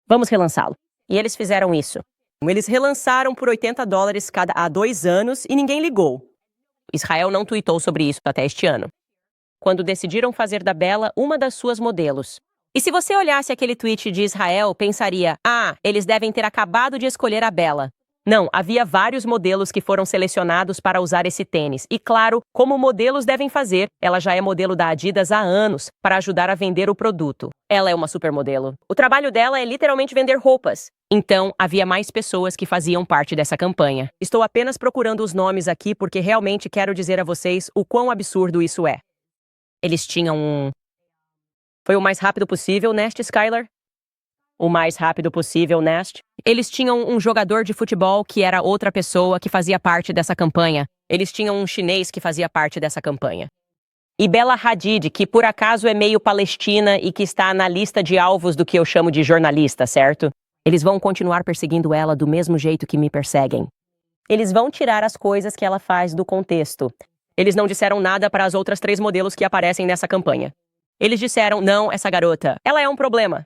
Vamos relançá-lo. E eles fizeram isso. Eles relançaram por $80 cada há 2 anos e ninguém ligou. Israel não tuitou sobre isso até este ano, quando decidiram fazer da Bella uma das suas modelos. E se você olhasse aquele tweet de Israel, pensaria, eles devem ter acabado de escolher a Bella. Não, havia vários modelos que foram selecionados para usar esse tênis. E claro, como modelos devem fazer, ela já é modelo da Adidas há anos para ajudar a vender o produto. Ela é uma supermodelo. O trabalho dela é literalmente vender roupas. Então, havia mais pessoas que faziam parte dessa campanha. Estou apenas procurando os nomes aqui porque realmente quero dizer a vocês o quão absurdo isso é. Eles tinham um... Foi o mais rápido possível, Nest, Skylar? O mais rápido possível, Nest. Eles tinham um jogador de futebol que era outra pessoa que fazia parte dessa campanha. Eles tinham um chinês que fazia parte dessa campanha. E Bella Hadid, que por acaso é meio palestina e que está na lista de alvos do que eu chamo de jornalista, certo? Eles vão continuar perseguindo ela do mesmo jeito que me perseguem. Eles vão tirar as coisas que ela faz do contexto. Eles não disseram nada para as outras 3 modelos que aparecem nessa campanha. Eles disseram, não, essa garota, ela é um problema.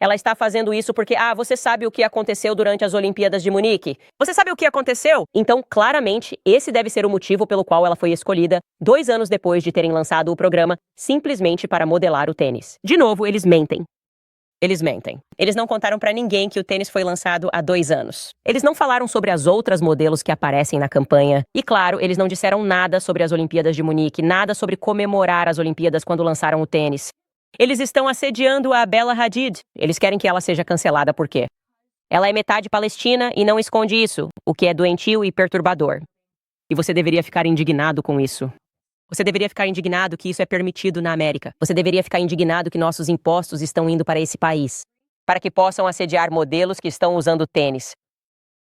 Ela está fazendo isso porque, você sabe o que aconteceu durante as Olimpíadas de Munique? Você sabe o que aconteceu? Então, claramente, esse deve ser o motivo pelo qual ela foi escolhida 2 anos depois de terem lançado o programa, simplesmente para modelar o tênis. De novo, eles mentem. Eles mentem. Eles não contaram pra ninguém que o tênis foi lançado há 2 anos. Eles não falaram sobre as outras modelos que aparecem na campanha. E claro, eles não disseram nada sobre as Olimpíadas de Munique, nada sobre comemorar as Olimpíadas quando lançaram o tênis. Eles estão assediando a Bella Hadid. Eles querem que ela seja cancelada por quê? Ela é metade palestina e não esconde isso, o que é doentio e perturbador. E você deveria ficar indignado com isso. Você deveria ficar indignado que isso é permitido na América. Você deveria ficar indignado que nossos impostos estão indo para esse país, para que possam assediar modelos que estão usando tênis.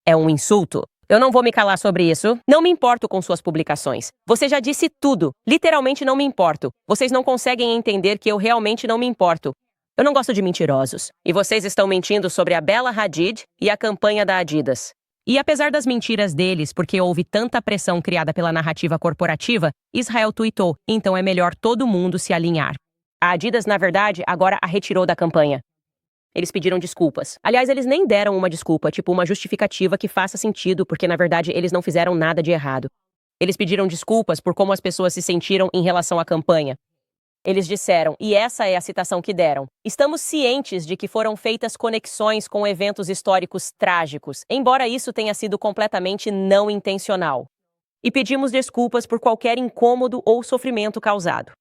É um insulto. Eu não vou me calar sobre isso. Não me importo com suas publicações. Você já disse tudo. Literalmente não me importo. Vocês não conseguem entender que eu realmente não me importo. Eu não gosto de mentirosos. E vocês estão mentindo sobre a Bella Hadid e a campanha da Adidas. E apesar das mentiras deles, porque houve tanta pressão criada pela narrativa corporativa, Israel tuitou, então é melhor todo mundo se alinhar. A Adidas, na verdade, agora a retirou da campanha. Eles pediram desculpas. Aliás, eles nem deram uma desculpa, tipo uma justificativa que faça sentido, porque na verdade eles não fizeram nada de errado. Eles pediram desculpas por como as pessoas se sentiram em relação à campanha. Eles disseram, e essa é a citação que deram: estamos cientes de que foram feitas conexões com eventos históricos trágicos, embora isso tenha sido completamente não intencional. E pedimos desculpas por qualquer incômodo ou sofrimento causado.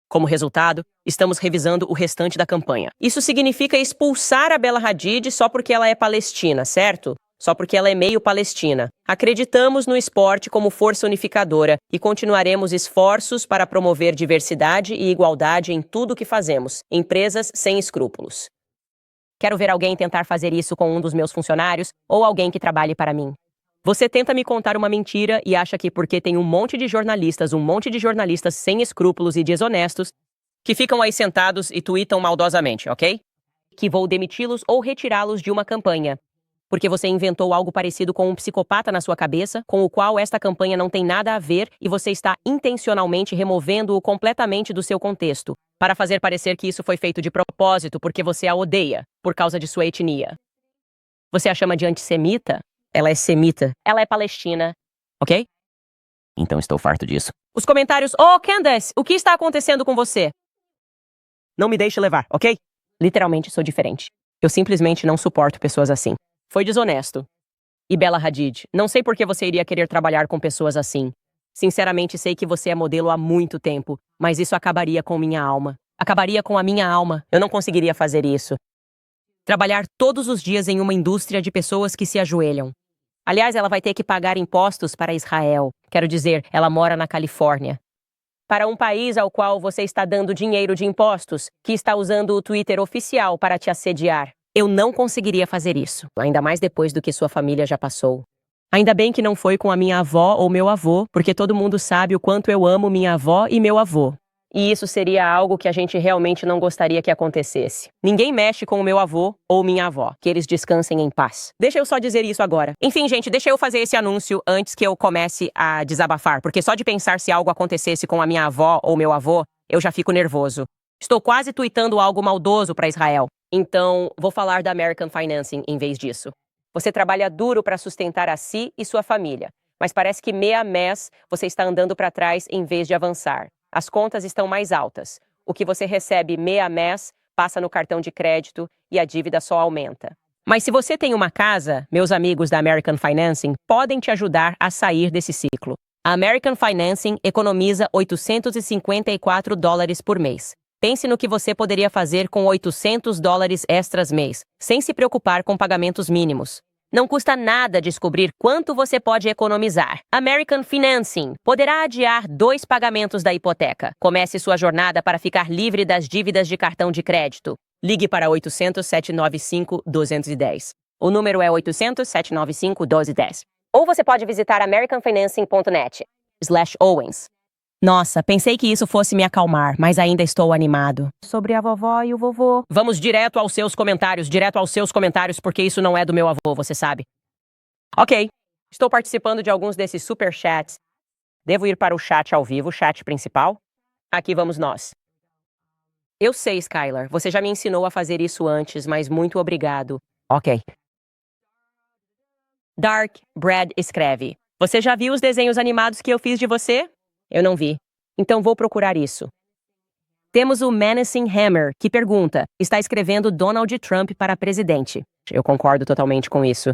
Como resultado, estamos revisando o restante da campanha. Isso significa expulsar a Bella Hadid só porque ela é palestina, certo? Só porque ela é meio palestina. Acreditamos no esporte como força unificadora e continuaremos esforços para promover diversidade e igualdade em tudo o que fazemos, empresas sem escrúpulos. Quero ver alguém tentar fazer isso com um dos meus funcionários ou alguém que trabalhe para mim. Você tenta me contar uma mentira e acha que porque tem um monte de jornalistas sem escrúpulos e desonestos, que ficam aí sentados e tuitam maldosamente, ok? Que vou demiti-los ou retirá-los de uma campanha. Porque você inventou algo parecido com um psicopata na sua cabeça, com o qual esta campanha não tem nada a ver e você está intencionalmente removendo-o completamente do seu contexto, para fazer parecer que isso foi feito de propósito porque você a odeia, por causa de sua etnia. Você a chama de antissemita? Ela é semita. Ela é palestina. Ok? Então estou farto disso. Os comentários, Candace, o que está acontecendo com você? Não me deixe levar, ok? Literalmente sou diferente. Eu simplesmente não suporto pessoas assim. Foi desonesto. E Bella Hadid, não sei por que você iria querer trabalhar com pessoas assim. Sinceramente, sei que você é modelo há muito tempo, mas isso acabaria com minha alma. Acabaria com a minha alma. Eu não conseguiria fazer isso. Trabalhar todos os dias em uma indústria de pessoas que se ajoelham. Aliás, ela vai ter que pagar impostos para Israel. Quero dizer, ela mora na Califórnia. Para um país ao qual você está dando dinheiro de impostos, que está usando o Twitter oficial para te assediar. Eu não conseguiria fazer isso, ainda mais depois do que sua família já passou. Ainda bem que não foi com a minha avó ou meu avô, porque todo mundo sabe o quanto eu amo minha avó e meu avô. E isso seria algo que a gente realmente não gostaria que acontecesse. Ninguém mexe com o meu avô ou minha avó. Que eles descansem em paz. Deixa eu só dizer isso agora. Enfim, gente, deixa eu fazer esse anúncio antes que eu comece a desabafar, porque só de pensar se algo acontecesse com a minha avó ou meu avô, eu já fico nervoso. Estou quase tuitando algo maldoso para Israel. Então, vou falar da American Financing em vez disso. Você trabalha duro para sustentar a si e sua família, mas parece que mês você está andando para trás em vez de avançar. As contas estão mais altas. O que você recebe mês passa no cartão de crédito e a dívida só aumenta. Mas se você tem uma casa, meus amigos da American Financing podem te ajudar a sair desse ciclo. A American Financing economiza $854 por mês. Pense no que você poderia fazer com $800 extras mês, sem se preocupar com pagamentos mínimos. Não custa nada descobrir quanto você pode economizar. American Financing poderá adiar 2 pagamentos da hipoteca. Comece sua jornada para ficar livre das dívidas de cartão de crédito. Ligue para 800-795-1210. O número é 800-795-1210. Ou você pode visitar americanfinancing.net/Owens. Nossa, pensei que isso fosse me acalmar, mas ainda estou animado. Sobre a vovó e o vovô. Vamos direto aos seus comentários, porque isso não é do meu avô, você sabe. Ok, estou participando de alguns desses super chats. Devo ir para o chat ao vivo, chat principal? Aqui vamos nós. Eu sei, Skylar, você já me ensinou a fazer isso antes, mas muito obrigado. Ok. Dark Brad escreve: Você já viu os desenhos animados que eu fiz de você? Eu não vi. Então vou procurar isso. Temos o Menacing Hammer, que pergunta: Está escrevendo Donald Trump para presidente? Eu concordo totalmente com isso.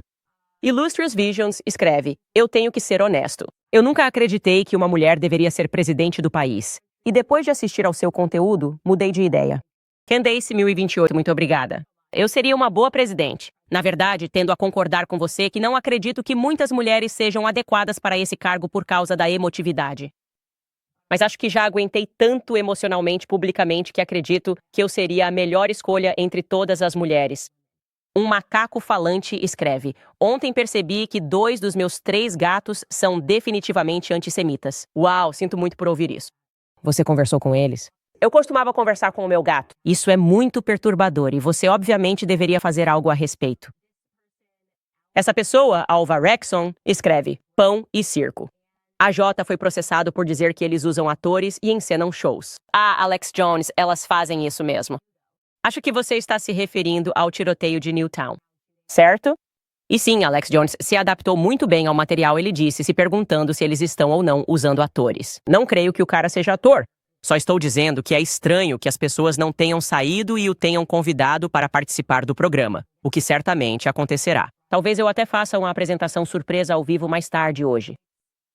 Illustrious Visions escreve: Eu tenho que ser honesto. Eu nunca acreditei que uma mulher deveria ser presidente do país. E depois de assistir ao seu conteúdo, mudei de ideia. Candace 1028, muito obrigada. Eu seria uma boa presidente. Na verdade, tendo a concordar com você que não acredito que muitas mulheres sejam adequadas para esse cargo por causa da emotividade. Mas acho que já aguentei tanto emocionalmente publicamente que acredito que eu seria a melhor escolha entre todas as mulheres. Um macaco falante escreve: Ontem percebi que 2 dos meus 3 gatos são definitivamente antissemitas. Uau, sinto muito por ouvir isso. Você conversou com eles? Eu costumava conversar com o meu gato. Isso é muito perturbador e você obviamente deveria fazer algo a respeito. Essa pessoa, Alva Rexon, escreve: Pão e circo. A Jota foi processado por dizer que eles usam atores e encenam shows. Ah, Alex Jones, elas fazem isso mesmo. Acho que você está se referindo ao tiroteio de Newtown. Certo? E sim, Alex Jones se adaptou muito bem ao material, ele disse, se perguntando se eles estão ou não usando atores. Não creio que o cara seja ator. Só estou dizendo que é estranho que as pessoas não tenham saído e o tenham convidado para participar do programa, o que certamente acontecerá. Talvez eu até faça uma apresentação surpresa ao vivo mais tarde hoje.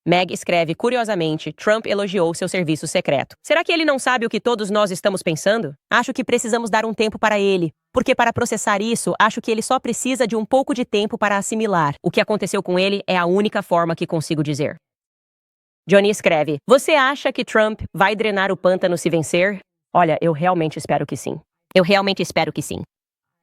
Meg escreve: Curiosamente, Trump elogiou seu serviço secreto. Será que ele não sabe o que todos nós estamos pensando? Acho que precisamos dar um tempo para ele, porque para processar isso, acho que ele só precisa de um pouco de tempo para assimilar. O que aconteceu com ele é a única forma que consigo dizer. Johnny escreve: Você acha que Trump vai drenar o pântano se vencer? Olha, eu realmente espero que sim.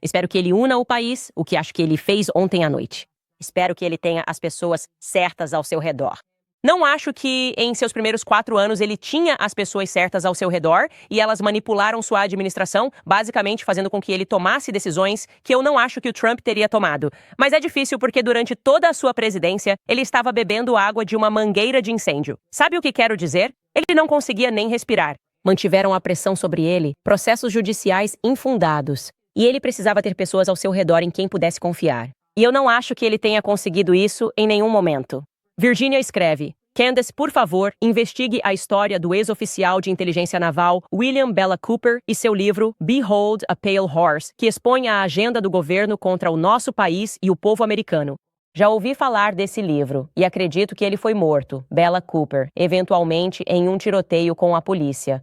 Espero que ele una o país, o que acho que ele fez ontem à noite. Espero que ele tenha as pessoas certas ao seu redor. Não acho que em seus primeiros 4 anos ele tinha as pessoas certas ao seu redor e elas manipularam sua administração, basicamente fazendo com que ele tomasse decisões que eu não acho que o Trump teria tomado. Mas é difícil porque durante toda a sua presidência, ele estava bebendo água de uma mangueira de incêndio. Sabe o que quero dizer? Ele não conseguia nem respirar. Mantiveram a pressão sobre ele, processos judiciais infundados. E ele precisava ter pessoas ao seu redor em quem pudesse confiar. E eu não acho que ele tenha conseguido isso em nenhum momento. Virginia escreve: Candace, por favor, investigue a história do ex-oficial de inteligência naval William Bella Cooper e seu livro Behold a Pale Horse, que expõe a agenda do governo contra o nosso país e o povo americano. Já ouvi falar desse livro e acredito que ele foi morto, Bella Cooper, eventualmente em um tiroteio com a polícia.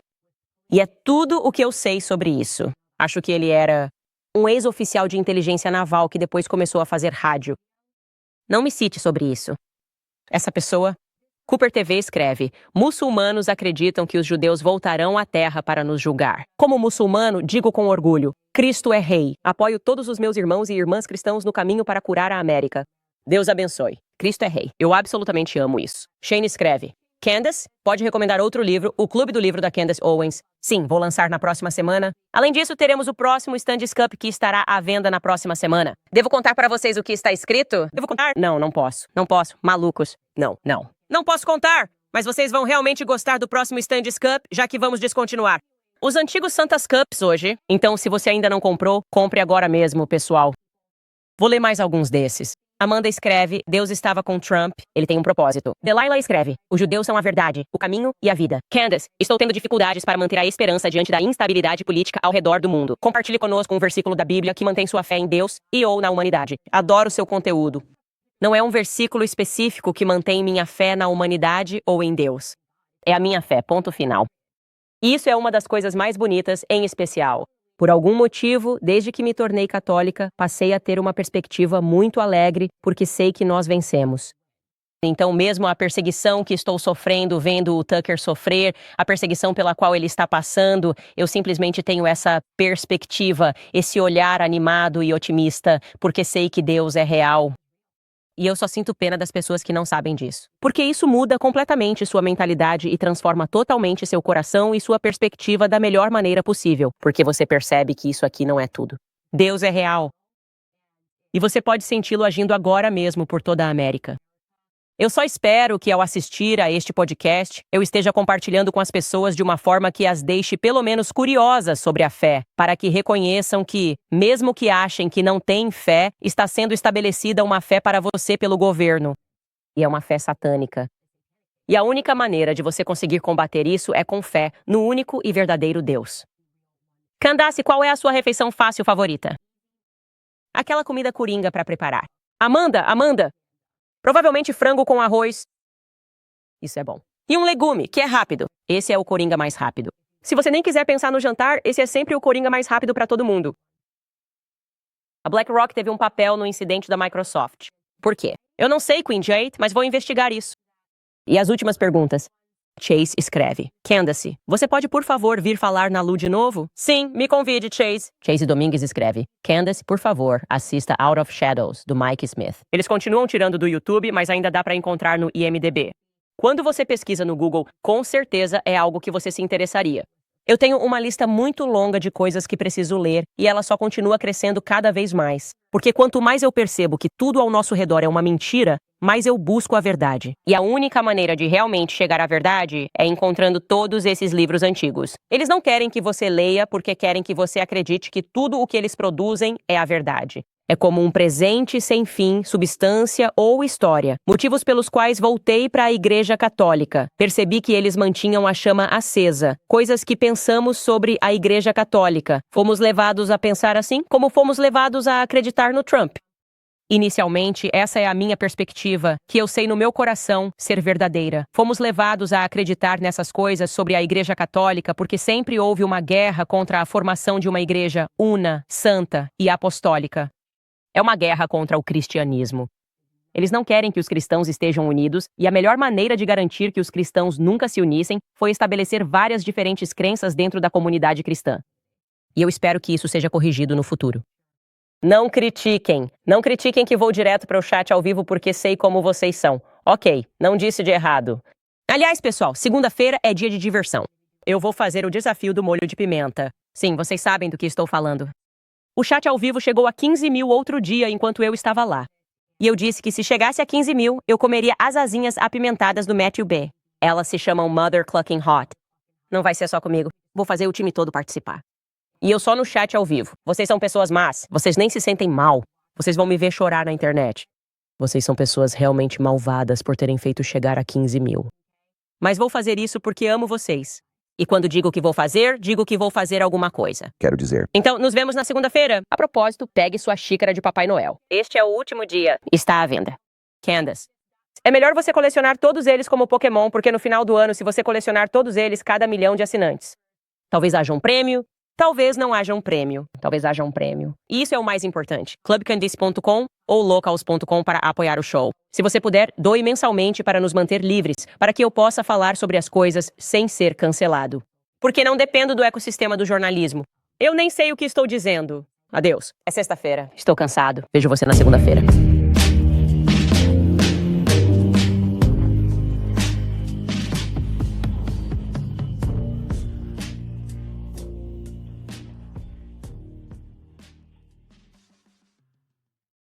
E é tudo o que eu sei sobre isso. Acho que ele era um ex-oficial de inteligência naval que depois começou a fazer rádio. Não me cite sobre isso. Essa pessoa... Cooper TV escreve: Muçulmanos acreditam que os judeus voltarão à terra para nos julgar. Como muçulmano, digo com orgulho: Cristo é rei. Apoio todos os meus irmãos e irmãs cristãos no caminho para curar a América. Deus abençoe. Cristo é rei. Eu absolutamente amo isso. Shane escreve: Candace, pode recomendar outro livro, O Clube do Livro da Candace Owens. Sim, vou lançar na próxima semana. Além disso, teremos o próximo Stand Cup que estará à venda na próxima semana. Devo contar para vocês o que está escrito? Devo contar? Não posso. Não posso. Malucos. Não. Não posso contar, mas vocês vão realmente gostar do próximo Stands Cup, já que vamos descontinuar os antigos Santas Cups hoje. Então, se você ainda não comprou, compre agora mesmo, pessoal. Vou ler mais alguns desses. Amanda escreve, Deus estava com Trump, ele tem um propósito. Delilah escreve, os judeus são a verdade, o caminho e a vida. Candace, estou tendo dificuldades para manter a esperança diante da instabilidade política ao redor do mundo. Compartilhe conosco um versículo da Bíblia que mantém sua fé em Deus e ou na humanidade. Adoro seu conteúdo. Não é um versículo específico que mantém minha fé na humanidade ou em Deus. É a minha fé, ponto final. Isso é uma das coisas mais bonitas, em especial. Por algum motivo, desde que me tornei católica, passei a ter uma perspectiva muito alegre, porque sei que nós vencemos. Então, mesmo a perseguição que estou sofrendo, vendo o Tucker sofrer, a perseguição pela qual ele está passando, eu simplesmente tenho essa perspectiva, esse olhar animado e otimista, porque sei que Deus é real. E eu só sinto pena das pessoas que não sabem disso. Porque isso muda completamente sua mentalidade e transforma totalmente seu coração e sua perspectiva da melhor maneira possível. Porque você percebe que isso aqui não é tudo. Deus é real. E você pode senti-lo agindo agora mesmo por toda a América. Eu só espero que ao assistir a este podcast, eu esteja compartilhando com as pessoas de uma forma que as deixe pelo menos curiosas sobre a fé, para que reconheçam que, mesmo que achem que não têm fé, está sendo estabelecida uma fé para você pelo governo. E é uma fé satânica. E a única maneira de você conseguir combater isso é com fé no único e verdadeiro Deus. Candace, qual é a sua refeição fácil favorita? Aquela comida coringa para preparar. Amanda! Provavelmente frango com arroz. Isso é bom. E um legume, que é rápido. Esse é o coringa mais rápido. Se você nem quiser pensar no jantar, esse é sempre o coringa mais rápido para todo mundo. A BlackRock teve um papel no incidente da Microsoft. Por quê? Eu não sei, Queen Jade, mas vou investigar isso. E as últimas perguntas. Chase escreve. Candace, você pode por favor vir falar na Lu de novo? Sim, me convide, Chase. Chase Domingues escreve. Candace, por favor, assista Out of Shadows, do Mike Smith. Eles continuam tirando do YouTube, mas ainda dá para encontrar no IMDb. Quando você pesquisa no Google, com certeza é algo que você se interessaria. Eu tenho uma lista muito longa de coisas que preciso ler e ela só continua crescendo cada vez mais. Porque quanto mais eu percebo que tudo ao nosso redor é uma mentira, mais eu busco a verdade. E a única maneira de realmente chegar à verdade é encontrando todos esses livros antigos. Eles não querem que você leia porque querem que você acredite que tudo o que eles produzem é a verdade. É como um presente sem fim, substância ou história. Motivos pelos quais voltei para a Igreja Católica. Percebi que eles mantinham a chama acesa. Coisas que pensamos sobre a Igreja Católica. Fomos levados a pensar assim, como fomos levados a acreditar no Trump. Inicialmente, essa é a minha perspectiva, que eu sei no meu coração ser verdadeira. Fomos levados a acreditar nessas coisas sobre a Igreja Católica porque sempre houve uma guerra contra a formação de uma igreja una, santa e apostólica. É uma guerra contra o cristianismo. Eles não querem que os cristãos estejam unidos, e a melhor maneira de garantir que os cristãos nunca se unissem foi estabelecer várias diferentes crenças dentro da comunidade cristã. E eu espero que isso seja corrigido no futuro. Não critiquem. Não critiquem que vou direto para o chat ao vivo porque sei como vocês são. Ok, não disse de errado. Aliás, pessoal, segunda-feira é dia de diversão. Eu vou fazer o desafio do molho de pimenta. Sim, vocês sabem do que estou falando. O chat ao vivo chegou a 15 mil outro dia enquanto eu estava lá. E eu disse que se chegasse a 15 mil, eu comeria as asinhas apimentadas do Matthew B. Elas se chamam Mother Clucking Hot. Não vai ser só comigo. Vou fazer o time todo participar. E eu só no chat ao vivo. Vocês são pessoas más. Vocês nem se sentem mal. Vocês vão me ver chorar na internet. Vocês são pessoas realmente malvadas por terem feito chegar a 15 mil. Mas vou fazer isso porque amo vocês. E quando digo que vou fazer alguma coisa. Quero dizer. Então, nos vemos na segunda-feira. A propósito, pegue sua xícara de Papai Noel. Este é o último dia. Está à venda. Candace. É melhor você colecionar todos eles como Pokémon, porque no final do ano, se você colecionar todos eles, cada 1 milhão de assinantes. Talvez haja um prêmio. Talvez não haja um prêmio. Talvez haja um prêmio. E isso é o mais importante. clubcandice.com ou locals.com para apoiar o show. Se você puder, doe mensalmente para nos manter livres, para que eu possa falar sobre as coisas sem ser cancelado. Porque não dependo do ecossistema do jornalismo. Eu nem sei o que estou dizendo. Adeus. É sexta-feira. Estou cansado. Vejo você na segunda-feira.